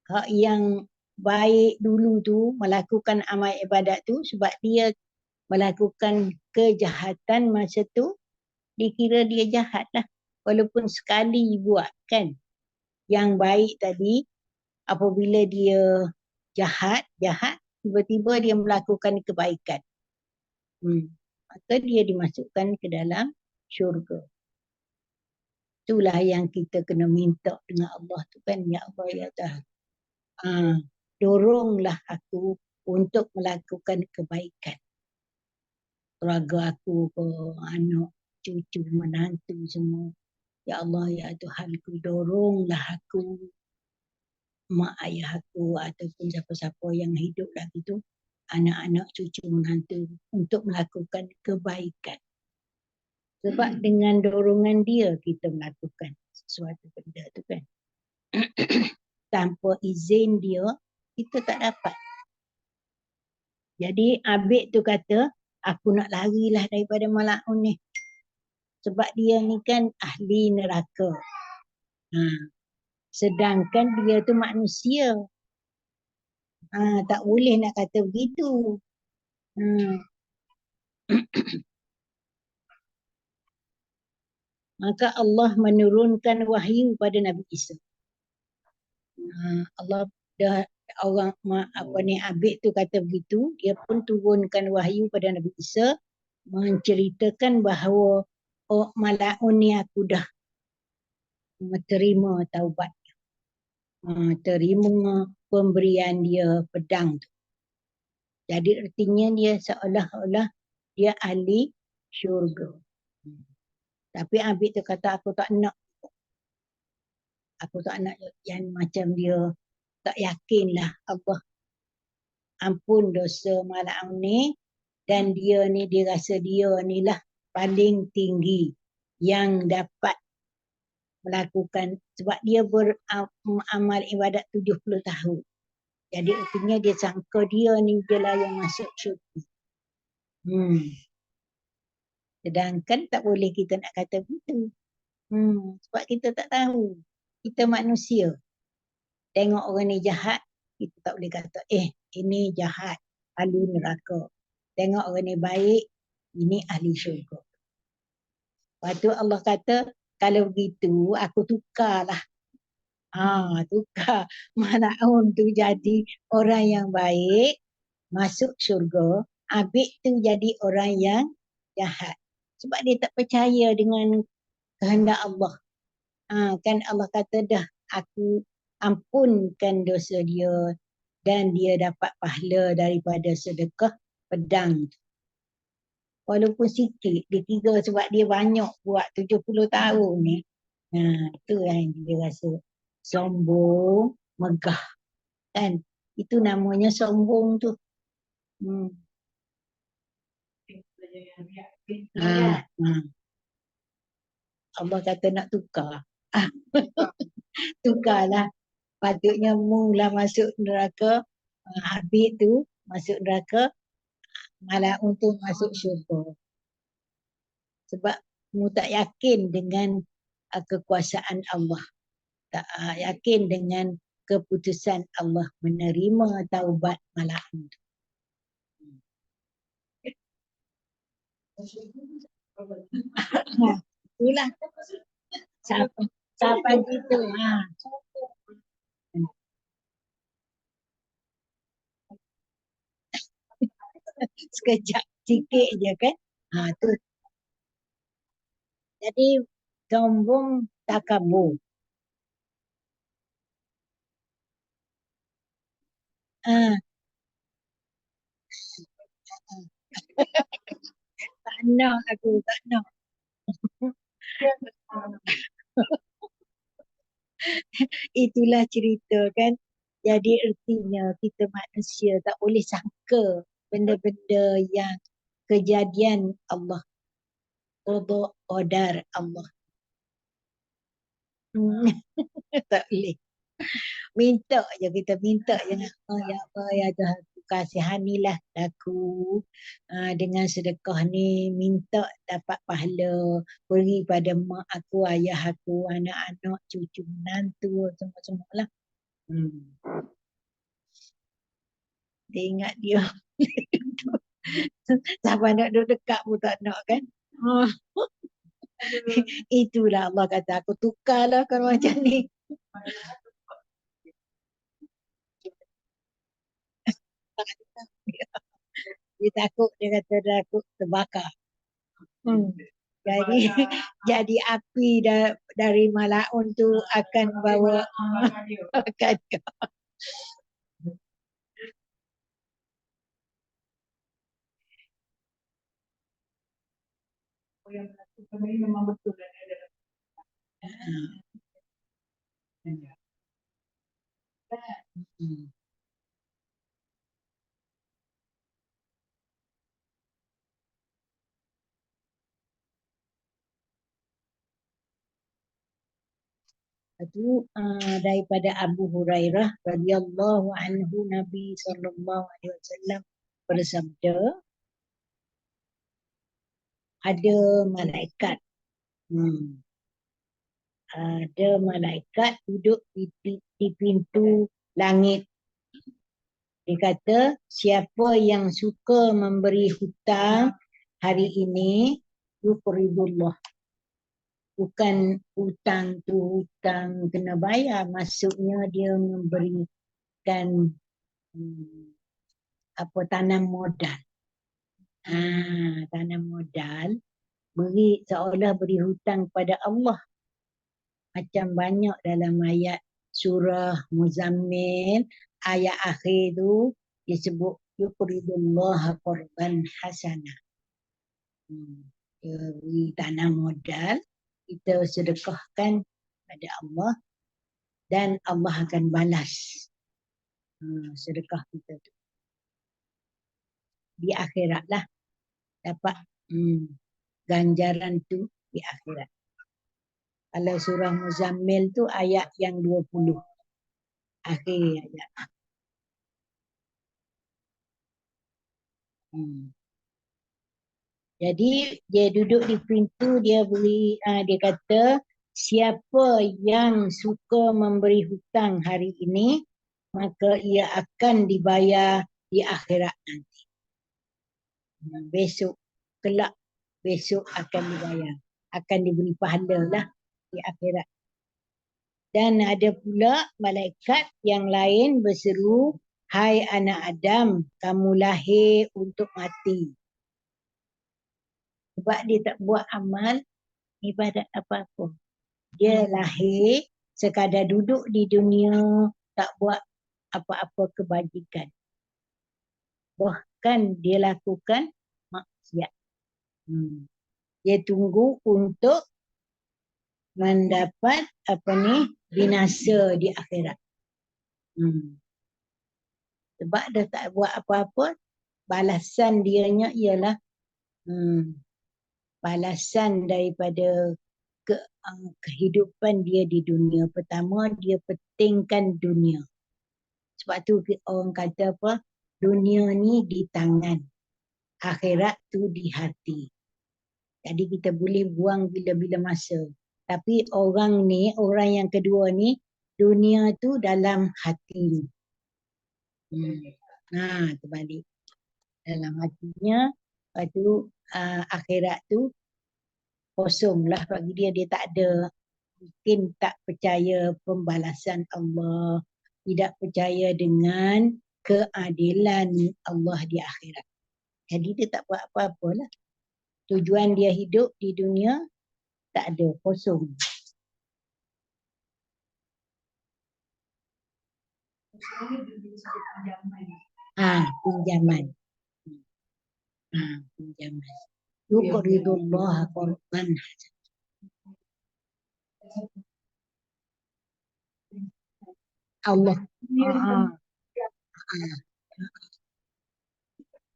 hak yang baik dulu tu melakukan amal ibadat tu, sebab dia melakukan kejahatan masa tu, dikira dia jahat lah. Walaupun sekali buat kan. Yang baik tadi, apabila dia jahat, tiba-tiba dia melakukan kebaikan. Maka dia dimasukkan ke dalam syurga. Itulah yang kita kena minta dengan Allah tu kan. Ya Allah, ya Tuhan. Doronglah aku untuk melakukan kebaikan. Keluarga aku, anak, cucu, menantu semua. Ya Allah, ya Tuhanku, doronglah aku, mak ayah aku ataupun siapa-siapa yang hidup lagi tu, anak-anak, cucu, menantu, untuk melakukan kebaikan. Sebab dengan dorongan dia kita melakukan sesuatu benda tu kan. Tanpa izin dia, kita tak dapat. Jadi Abid tu kata, aku nak larilah daripada Mala'un ni. Sebab dia ni kan ahli neraka. Sedangkan dia tu manusia. Tak boleh nak kata begitu. Maka Allah menurunkan wahyu pada Nabi Isa. Allah dah Abid tu kata begitu, dia pun turunkan wahyu pada Nabi Isa menceritakan bahawa Mala'un ni aku dah terima taubat. Terima pemberian dia pedang tu. Jadi artinya dia seolah-olah dia ahli syurga. Tapi Abid tu kata aku tak nak. Aku tak nak yang macam dia. Tak yakinlah Allah ampun dosa Mala'un ni. Dan dia ni, dia rasa dia ni lah paling tinggi yang dapat melakukan. Sebab dia beramal ibadat 70 tahun. Jadi artinya dia sangka dia ni je lah yang masuk syurga. Sedangkan tak boleh kita nak kata begitu. Sebab kita tak tahu. Kita manusia. Tengok orang ni jahat, kita tak boleh kata, ini jahat, ahli neraka. Tengok orang ni baik, ini ahli syurga. Lepas tu Allah kata, kalau begitu, aku tukarlah. Tukar Mal'un tu jadi orang yang baik, masuk syurga, Abid tu jadi orang yang jahat. Sebab dia tak percaya dengan kehendak Allah. Kan Allah kata dah, aku ampunkan dosa dia dan dia dapat pahala daripada sedekah pedang. Walaupun sikit, dia kira sebab dia banyak buat 70 tahun ni. Itu yang dia rasa sombong, megah. Kan? Itu namanya sombong tu. Allah kata nak tukar. Tukarlah. Patutnya mula masuk neraka, Habib tu masuk neraka, malah untuk masuk syurga. Sebab mu tak yakin dengan kekuasaan Allah. Tak yakin dengan keputusan Allah menerima taubat Mal'un. Itulah. Siapa gitu. Sekejap sikit je kan. Tu. Jadi sombong takabur. Tak nak aku, tak nak. Itulah cerita kan. Jadi ertinya kita manusia tak boleh sangka benda-benda yang kejadian Allah. Qada qadar Allah. Tak boleh. Minta je kita, minta je. Ya Allah, ya Tuhan, kasihanilah aku dengan sedekah ni, minta dapat pahala, beri pada mak aku, ayah aku, anak-anak, cucu, menantu, semua-semua lah. Dia ingat dia. Siapa nak duduk dekat pun tak nak kan. Itulah Allah kata, aku tukarlah kalau macam ni. Dia takut, dia kata dia takut terbakar. Jadi jadi api dari Mal'un tu akan bawa akan yang melakukan ini memang betul dan ada. Itu daripada Abu Hurairah radhiyallahu anhu, Nabi sallallahu alaihi wasallam bersabda, ada malaikat ada malaikat duduk di pintu langit. Dia kata, siapa yang suka memberi hutang hari ini, yuqridullah. Bukan hutang tu hutang kena bayar, maksudnya dia memberikan tanam modal. Tanam modal, beri seolah beri hutang pada Allah. Macam banyak dalam ayat surah Muzammil, ayat akhir tu disebut yuqridullah qardan hasanah. Dia beri tanam modal, kita sedekahkan pada Allah dan Allah akan balas sedekah kita tu. Di akhirat lah dapat ganjaran tu di akhirat. Kalau surah Muzammil tu ayat yang 20. Akhir ayat. Jadi dia duduk di pintu, dia dia kata siapa yang suka memberi hutang hari ini, maka ia akan dibayar di akhirat nanti. Besok, kelak besok akan dibayar. Akan diberi pahala lah di akhirat. Dan ada pula malaikat yang lain berseru, hai anak Adam, kamu lahir untuk mati. Sebab dia tak buat amal ibadat apa-apa. Dia lahir sekadar duduk di dunia, tak buat apa-apa kebajikan. Bahkan dia lakukan maksiat. Dia tunggu untuk mendapat binasa di akhirat. Sebab dia tak buat apa-apa, balasan dianya ialah balasan daripada kehidupan dia di dunia. Pertama, dia pentingkan dunia. Sebab tu orang kata apa? Dunia ni di tangan, akhirat tu di hati. Jadi kita boleh buang bila-bila masa. Tapi orang yang kedua ni, dunia tu dalam hati. Terbalik. Dalam hatinya, lepas tu akhirat tu kosong lah bagi dia, dia tak ada. Mungkin tak percaya pembalasan Allah, tidak percaya dengan keadilan Allah di akhirat. Jadi dia tak buat apa-apa lah. Tujuan dia hidup di dunia tak ada, kosong. Pinjaman. Pinjaman. Yuqridullah qardan hasan. Allah.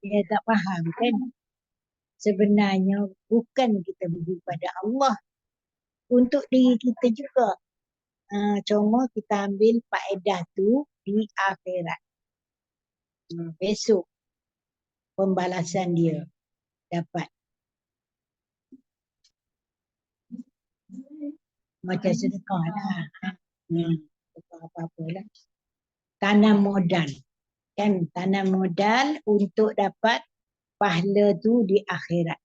Dia tak faham kan? Sebenarnya bukan kita beri pada Allah, untuk diri kita juga. Cuma kita ambil faedah tu di akhirat. Besok pembalasan dia dapat. Macam sedekah lah. Apa-apa lah. Tanam modal. Kan, tanam modal untuk dapat pahala tu di akhirat.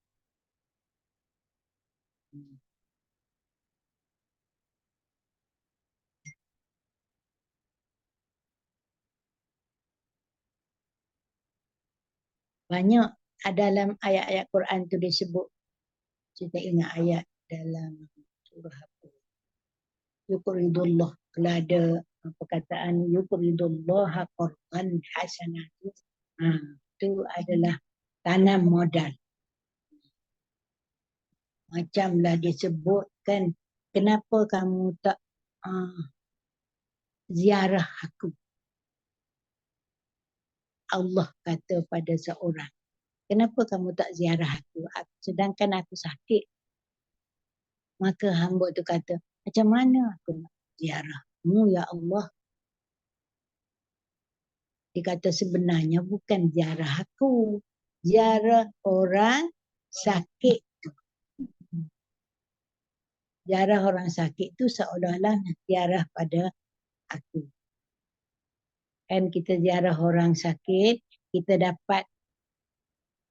Banyak dalam ayat-ayat Quran tu disebut. Kita ingat ayat dalam surah apa? Yuqridullah. Kalau ada perkataan yuqridullah qardan hasanah, itu adalah tanam modal. Macamlah disebutkan, kenapa kamu tak ziarah aku? Allah kata pada seorang, kenapa kamu tak ziarah aku? Sedangkan aku sakit. Maka hamba tu kata, macam mana aku nak ziarahmu ya Allah? Dia kata sebenarnya bukan ziarah aku, ziarah orang sakit. Ziarah orang sakit tu seolah-olah ziarah pada aku. Kan kita ziarah orang sakit, kita dapat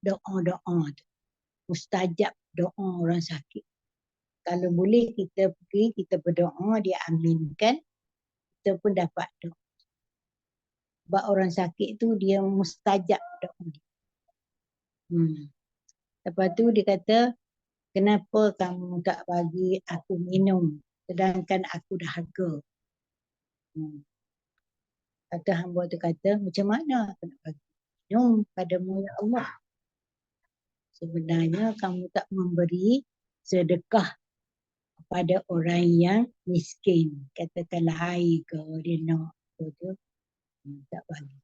doa-doa tu. Mustajab doa orang sakit. Kalau boleh kita pergi, kita berdoa, dia aminkan, kita pun dapat doa. Sebab orang sakit tu dia mustajab doa. Lepas tu dia kata, kenapa kamu tak bagi aku minum sedangkan aku dahaga? Kata hamba tu kata, macam mana aku nak bagi minum padamu ya Allah? Sebenarnya kamu tak memberi sedekah kepada orang yang miskin. Katakanlah air ke, dia nak tu, tak bagi.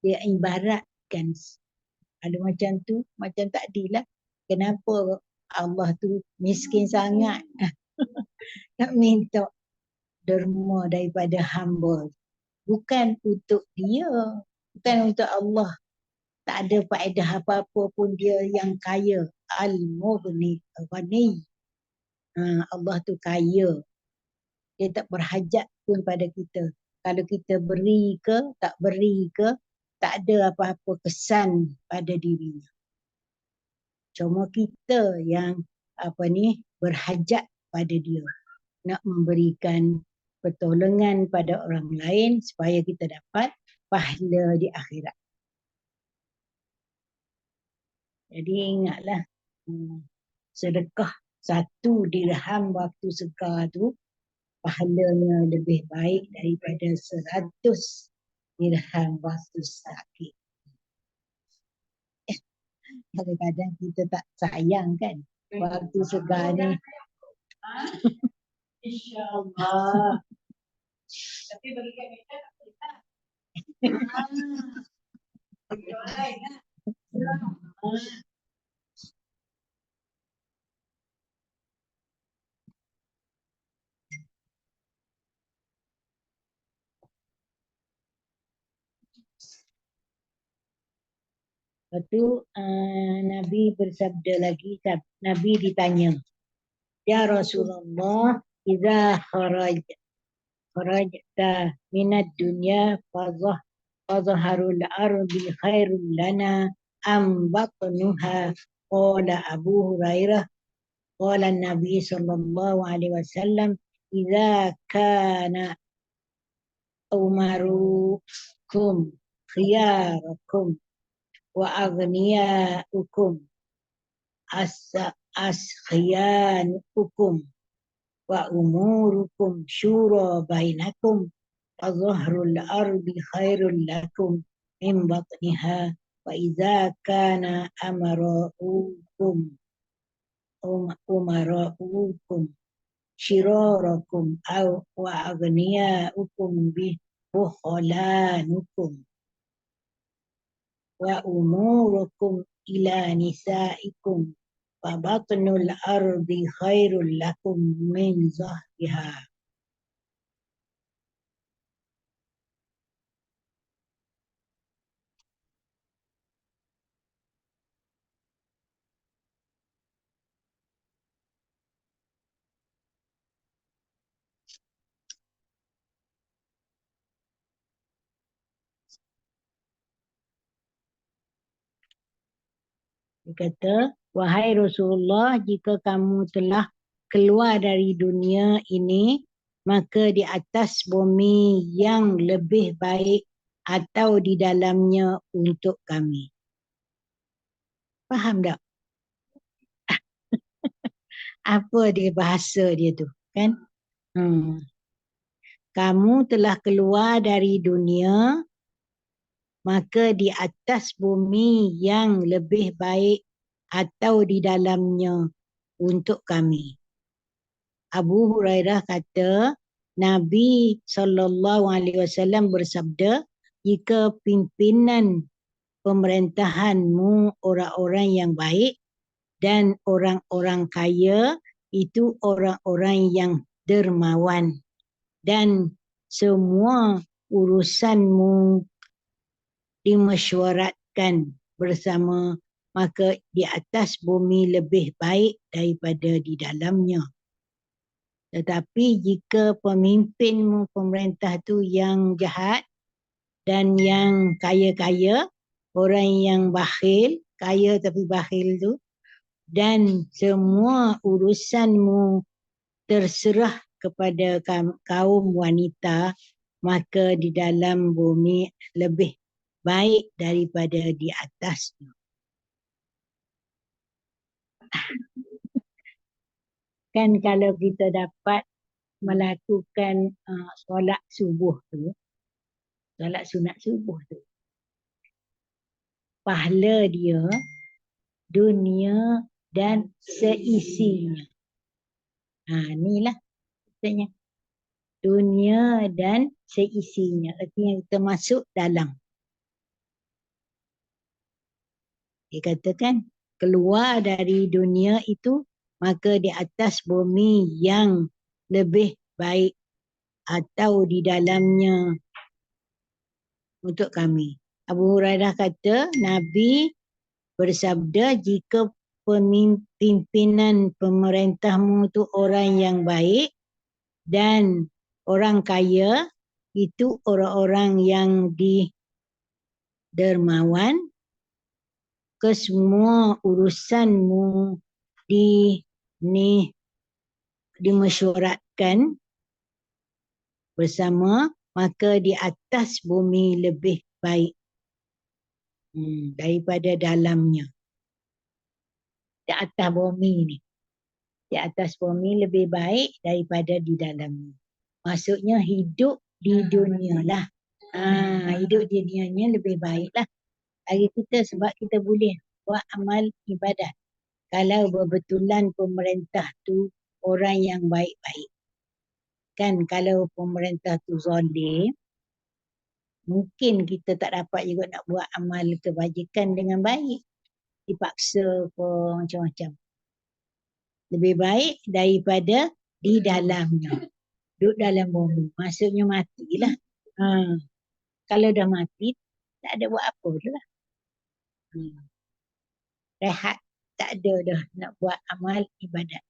Dia ibaratkan, ada macam tu, macam tak adilah. Kenapa Allah tu miskin sangat nak minta derma daripada hamba? Bukan untuk dia, bukan untuk Allah. tak ada faedah apa-apa pun dia yang kaya. Al-Mughni. Allah tu kaya. Dia tak berhajat pun pada kita. Kalau kita beri ke, tak beri ke, tak ada apa-apa kesan pada dirinya. Cuma kita yang berhajat pada dia. Nak memberikan pertolongan pada orang lain supaya kita dapat pahala di akhirat. Jadi ingatlah, sedekah 1 dirham waktu segar tu pahalanya lebih baik daripada 100 dirham waktu sakit. Kadang-kadang kita tak sayang kan waktu segar ni. InsyaAllah. Tapi bagi kita tak boleh. Lepas tu Nabi bersabda lagi, Nabi ditanya, Ya Rasulullah, idza kharajta minad dunya fadhaharul ardi khairul lana am batnuha. Qala Abu Hurairah, qala Nabi sallallahu alaihi wasallam, idza kana umarukum khiyarakum wa aghniyaukum askhiyanukum wa umurukum syura bainakum wa zahrul ardi khairul lakum min batniha wa idza kana umaraukum syirarakum aw wa aghniyaukum bi bukhalanukum wa umurukum ila nisaikum wa batnul ardi khairul lakum min zahriha. Dia kata, wahai Rasulullah, jika kamu telah keluar dari dunia ini, maka di atas bumi yang lebih baik atau di dalamnya untuk kami. Faham tak? Apa dia bahasa dia tu, kan? Kamu telah keluar dari dunia, maka di atas bumi yang lebih baik atau di dalamnya untuk kami. Abu Hurairah kata, Nabi SAW bersabda, jika pimpinan pemerintahanmu orang-orang yang baik dan orang-orang kaya, itu orang-orang yang dermawan, dan semua urusanmu dimesyuaratkan bersama, maka di atas bumi lebih baik daripada di dalamnya. Tetapi jika pemimpinmu, pemerintah tu yang jahat dan yang kaya-kaya, orang yang bakhil, kaya tapi bakhil tu, dan semua urusanmu terserah kepada kaum wanita, maka di dalam bumi lebih baik daripada di atasnya. Kan kalau kita dapat melakukan solat subuh tu, solat sunat subuh tu, pahala dia dunia dan seisinya. Inilah maksudnya. Dunia dan seisinya. Artinya kita masuk dalam. Dia katakan, keluar dari dunia itu, maka di atas bumi yang lebih baik atau di dalamnya untuk kami. Abu Hurairah kata, Nabi bersabda, jika pimpinan pemerintahmu tu orang yang baik dan orang kaya, itu orang-orang yang dermawan, ke semua urusanmu dimesyuaratkan bersama, maka di atas bumi lebih baik daripada dalamnya. Di atas bumi ni. Di atas bumi lebih baik daripada di dalamnya. Maksudnya hidup di dunia lah. Hidup di dunianya lebih baik lah. Hari kita sebab kita boleh buat amal ibadat. Kalau berbetulan pemerintah tu orang yang baik-baik. Kan kalau pemerintah tu zalim, mungkin kita tak dapat juga nak buat amal kebajikan dengan baik. Dipaksa ke macam-macam. Lebih baik daripada di dalamnya. Duduk dalam bumi. Maksudnya matilah. Kalau dah mati, tak ada buat apa tu lah. Rehat. Tak ada dah nak buat amal ibadat.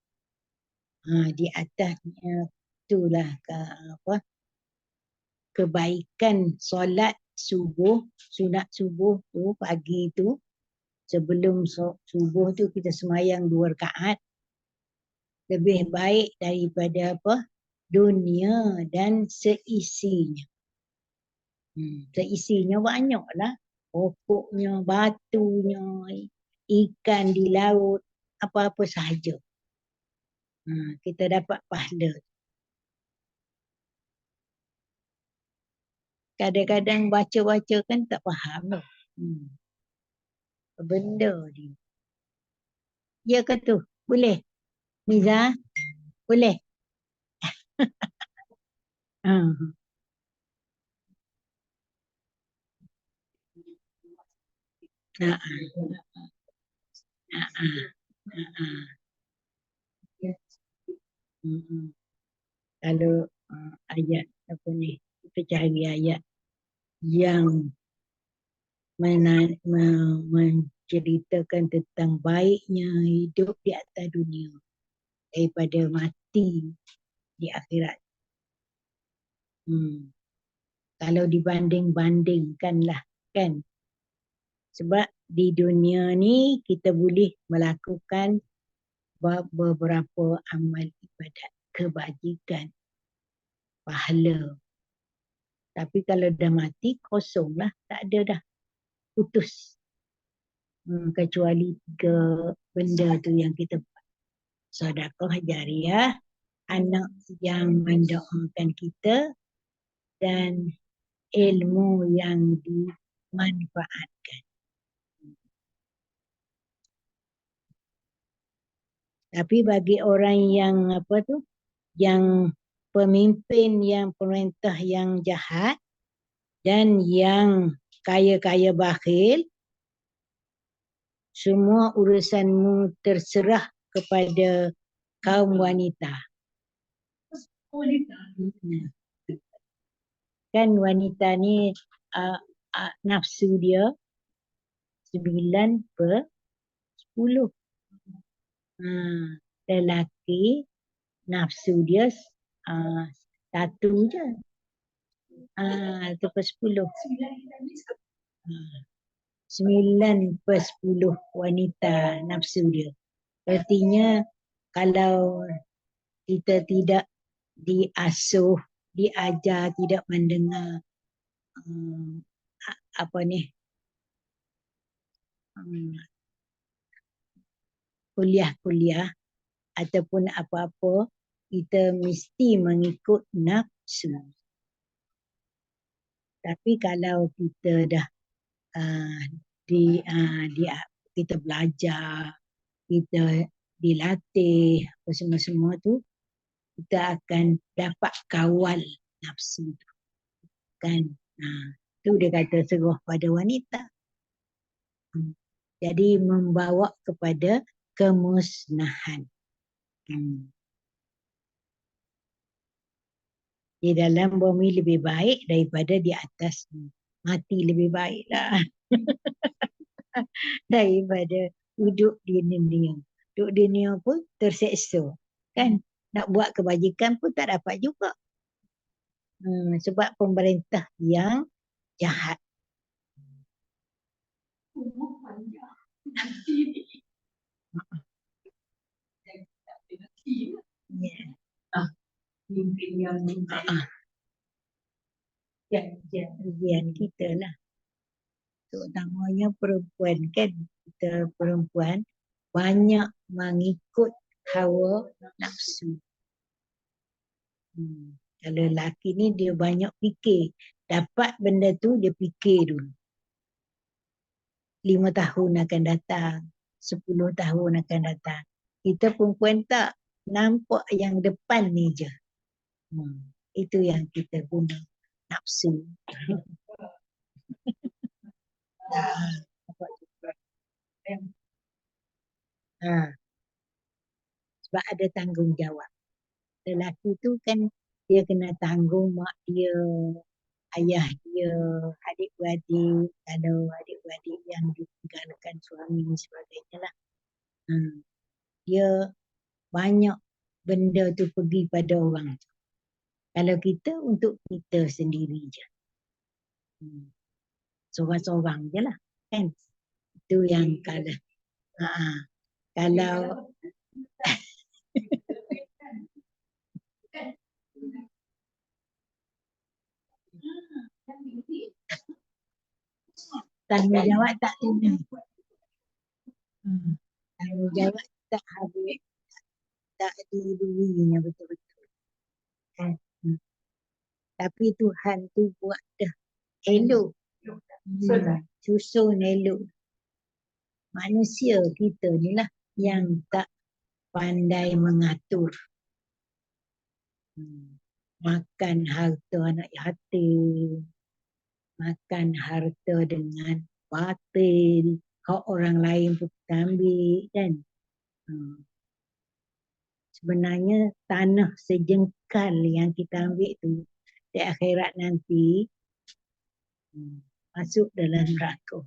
Di atasnya itulah kebaikan solat subuh, sunat subuh tu pagi tu, sebelum subuh tu kita semayang 2 rakaat, lebih baik daripada dunia dan seisinya. Seisinya banyaklah, pokoknya, batunya, ikan di laut, apa-apa sahaja. Kita dapat pahala. Kadang-kadang baca-baca kan tak faham lah. Benda ni. Ya ke tu? Boleh? Miza? Boleh? Kalau ayat apa ni, kita cari ayat yang menceritakan tentang baiknya hidup di atas dunia daripada mati di akhirat. Kalau dibanding-bandingkanlah kan. Sebab di dunia ni kita boleh melakukan beberapa amal ibadat, kebajikan, pahala. Tapi kalau dah mati, kosong lah. Tak ada dah. Putus. Kecuali 3 benda tu yang kita buat. Sedekah jariah, anak yang mendoakan kita, dan ilmu yang dimanfaatkan. Tapi bagi orang yang yang pemimpin, yang pemerintah yang jahat dan yang kaya-kaya bakhil, semua urusanmu terserah kepada kaum wanita. Kan wanita ni nafsu dia 9/10. Lelaki nafsu dia 1 je. 1/10. 9/10 wanita nafsu dia. Artinya kalau kita tidak diasuh, diajar, tidak mendengar kuliah-kuliah ataupun apa-apa, kita mesti mengikut nafsu. Tapi kalau kita dah kita belajar, kita dilatih, apa semua-semua tu, kita akan dapat kawal nafsu tu. Kan? Tu dia kata serah pada wanita. Jadi membawa kepada kemusnahan. Di dalam bumi lebih baik daripada di atas. mati lebih baiklah daripada duduk di dunia. Duduk di dunia pun terseksa. Kan? Nak buat kebajikan pun tak dapat juga. Sebab pemerintah yang jahat. Ujian kita lah. Terutamanya perempuan kan. Kita perempuan banyak mengikut hawa nafsu. Kalau lelaki ni dia banyak fikir. Dapat benda tu dia fikir dulu. 5 tahun akan datang. 10 tahun akan datang. Kita perempuan tak. Nampak yang depan ni je. Itu yang kita guna. Nafsu. Sebab ada tanggungjawab. Lelaki tu kan dia kena tanggung mak dia, ayah dia, adik-beradik, kalau adik-beradik yang ditinggalkan suami dan sebagainya lah. Dia banyak benda tu pergi pada orang tu. Kalau kita untuk kita sendiri je. Seorang-seorang je lah. Kan? Itu yang kalau kalau tanggungjawab tak tunai. Tanggungjawab tak habis, tak diberinya betul-betul. Kan? Tapi Tuhan tu buat dah elok. Susun elok. Manusia kita ni lah yang tak pandai mengatur. Makan harta anak yatim, makan harta dengan batil, hak orang lain pun kita ambil kan. Sebenarnya tanah sejengkal yang kita ambil tu di akhirat nanti masuk dalam neraka.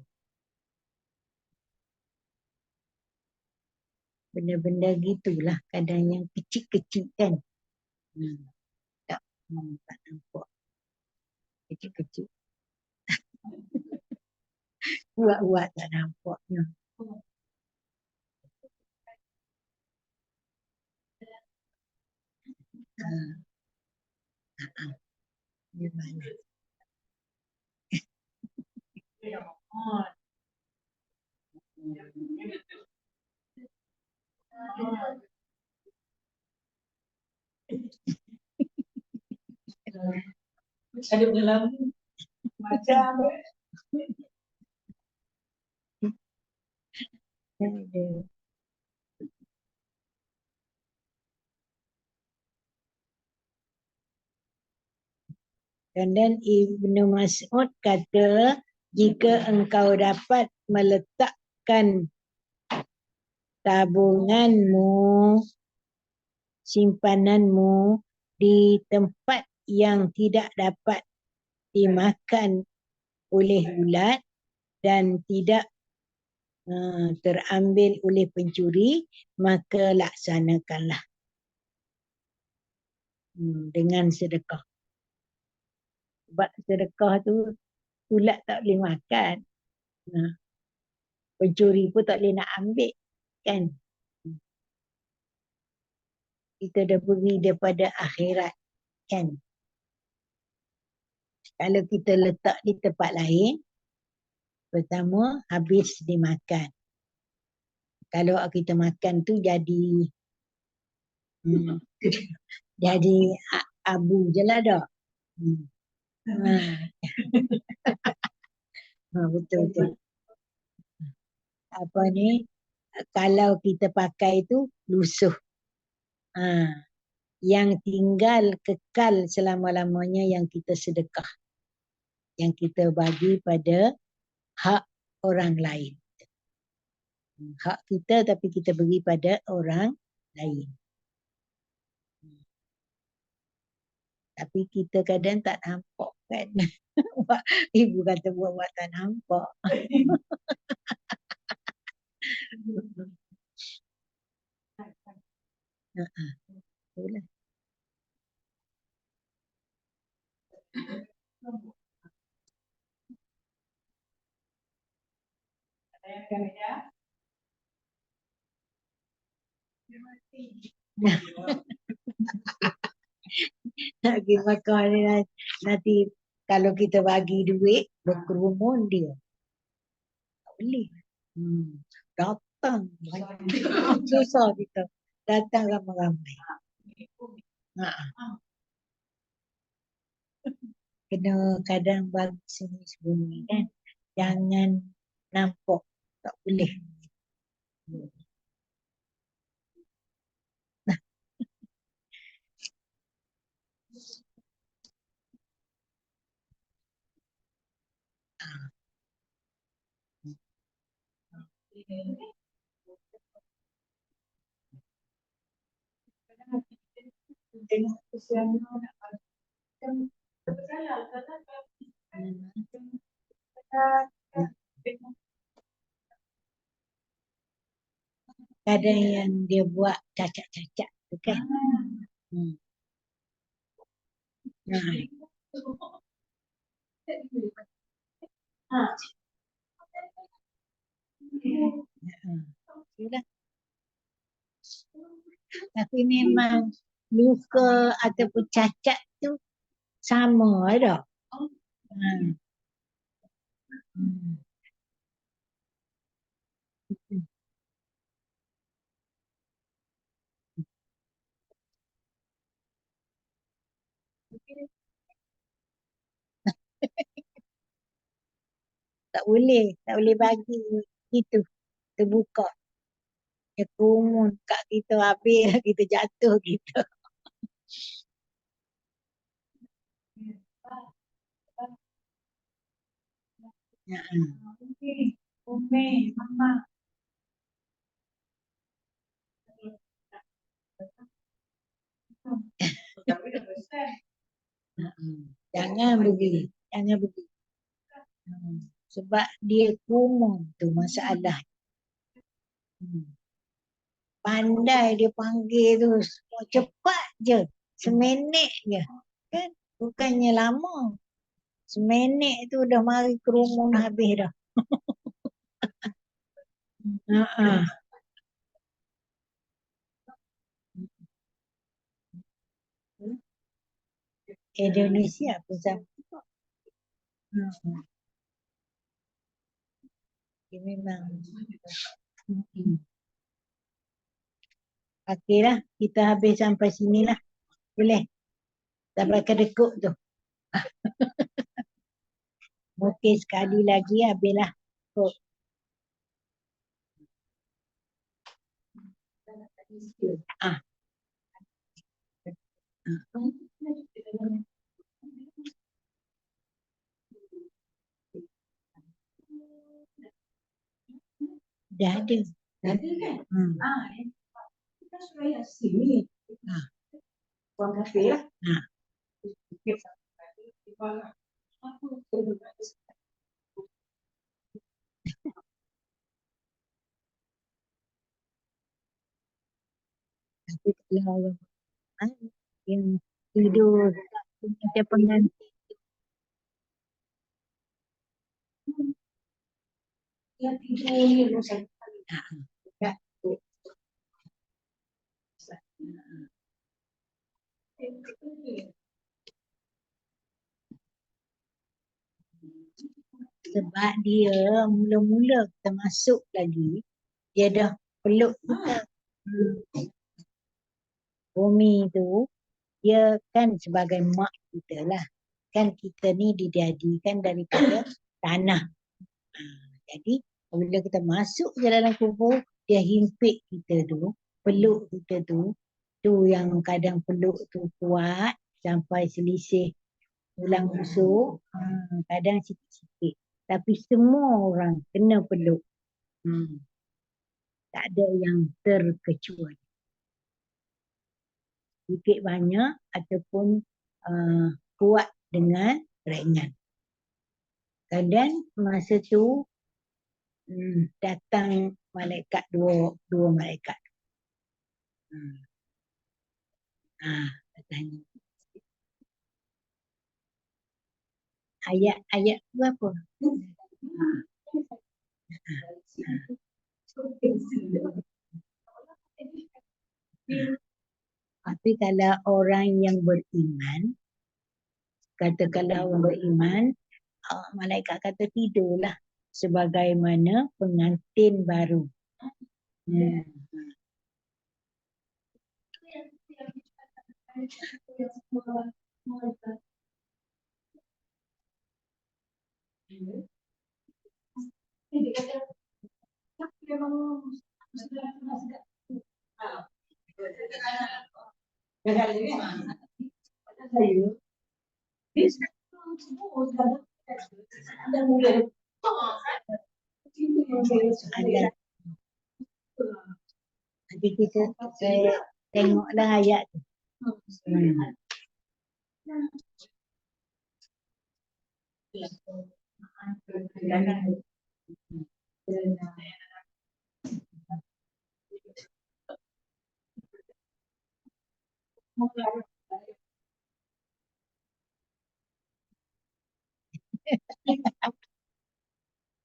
Benda-benda gitulah kadang yang kecil-kecil kan. Tak nampak. Kecil-kecil. Buat-buat tak nampaknya. Gimana? Ada dalam macam dan Ibnu Mas'ud kata, jika engkau dapat meletakkan tabunganmu, simpananmu di tempat yang tidak dapat dimakan oleh ulat dan tidak terambil oleh pencuri, maka laksanakanlah dengan sedekah. Sebab sedekah tu ulat tak boleh makan. Pencuri pun tak boleh nak ambil. Kan? Kita dah beri daripada akhirat. Kan? Kalau kita letak di tempat lain, pertama habis dimakan. Kalau kita makan tu jadi jadi abu je lah dah. Betul-betul. Apa ni, kalau kita pakai tu lusuh. Yang tinggal kekal selama-lamanya yang kita sedekah. Yang kita bagi pada hak orang lain. Hak kita tapi kita beri pada orang lain. Tapi kita kadang tak nampak kan. Kan? Ibu kata buat tak nampak. Itulah. Nak pergi makan ni nanti kalau kita bagi duit berkerumun dia. Tak boleh. Datang. Susah kita. Datang ramai-ramai. Kena kadang bagi sembunyi kan. Jangan nampak. Tak boleh. Tengok kesian kadang yang dia buat cacat-cacat tu kan. Sudah. Tapi memang luka ataupun cacat tu sama ada. Tak boleh bagi itu terbuka. Dia kumun kat kita habis kita jatuh kita. Mama. Jangan beri. Sebab dia kumun tu masalah. Pandai dia panggil tu. Cepat je. Seminit je. Kan? Bukannya lama. Seminit tu dah mari kerumun habis dah. Indonesia pun sama. Dia memang. Okeylah, kita habis sampai sinilah. Boleh? Sampai kedekut tu. Mungkin sekali lagi habislah. Dah ada. Dah ada kan? Kita sudah yang sini. Buang kafe lah. Tapi kalau orang yang tidur kita pengganti. Yang tidur ni saya. Sebab dia mula-mula kita masuk lagi, dia dah peluk kita. Bumi tu, dia kan sebagai mak kita lah. Kan kita ni dijadikan daripada tanah. Jadi, bila kita masuk ke dalam kubur, dia himpit kita tu, peluk kita tu yang kadang peluk tu kuat sampai selisih tulang rusuk, kadang sikit-sikit. Tapi semua orang kena peluk. Tak ada yang terkecuali. Sikit banyak ataupun kuat dengan pregnant. Kemudian masa tu datang malaikat dua malaikat. Katanya ayat berapa? Tapi kalau orang yang beriman, katakanlah orang beriman, malaikat kata tidurlah sebagaimana pengantin baru. Nanti kita tengoklah ayat tu.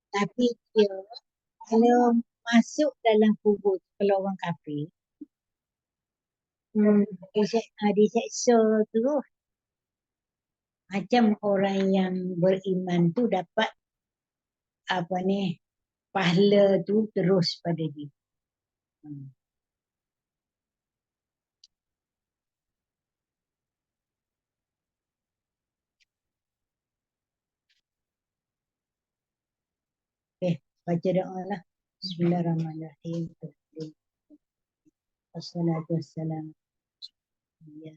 Tapi dia kalau masuk dalam kubur kalau orang kafir, diseksa terus. Macam orang yang beriman tu dapat pahala tu terus pada dia. Baca doa lah. Bismillahirrahmanirrahim. Wassalatu wassalamu ala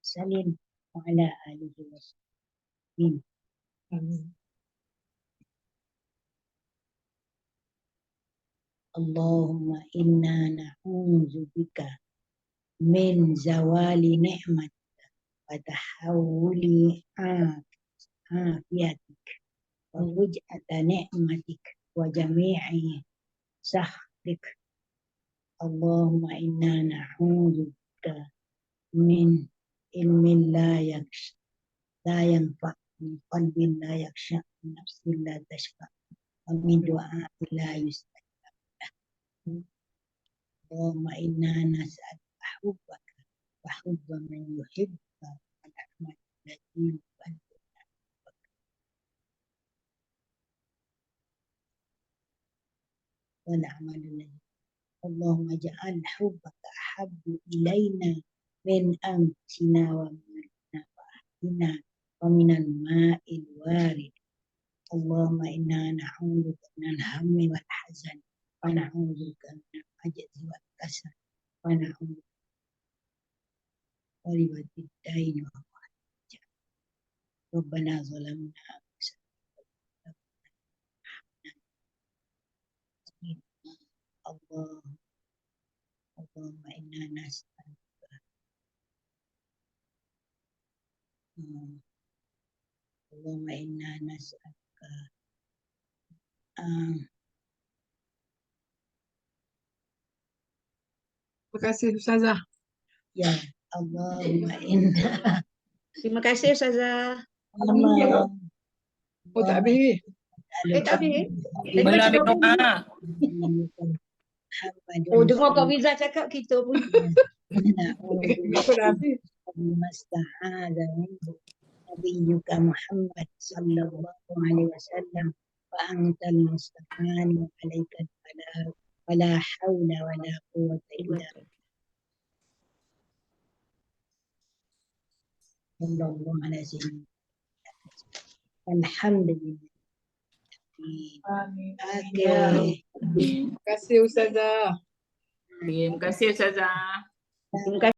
salim wa ala alihi wa sahbihi. Amin. Allahumma inna na'udzu bika min zawali ni'matika wa tahawuli afiyatik wa wuj'ata ni'matik wa jami'i sahdik. Allahumma inna na'udzu bika min ilmin la yanfa, min qalbin la yakhsha, min nafsin la tashfa, wa min du'a'in la yustajab. Allahumma inna nas'aluka hubbaka wa hubba man yuhibbuka wa rahmatal lati wal amalul. Allahumma ja'al hubbaka ahabbu ilaina min anfusina wa min ahlina wa min al-ma'il warid. Allahumma inna na'udzubika min al-hammi wal hazan wa na'udzubika min al-'ajzi wal kasal wa na'udzubika min ghalabati ad-dayn wa qahri. Rabbana zalamna Allahumma inna nas'aluka Allahumma inna nas'aluka
Terima kasih Ustazah.
ya Allahumma inna.
Terima kasih Ustazah.
Oh tak habis.
Tak habis?
Belum habis doa.
Oh, dengar Kak Wiza cakap kita pun.
Kenapa dah habis?
Masta'adha minhu Nabiyyuka Muhammad sallallahu alaihi wasallam wa antal musta'an wa alaikal balagh wa la hawla wa la quwwata illa sallallahu alaihi wasallam. Alhamdulillah.
Amin.
Okay.
Terima kasih Ustazah.
Terima kasih Ustazah.
Terima kasih.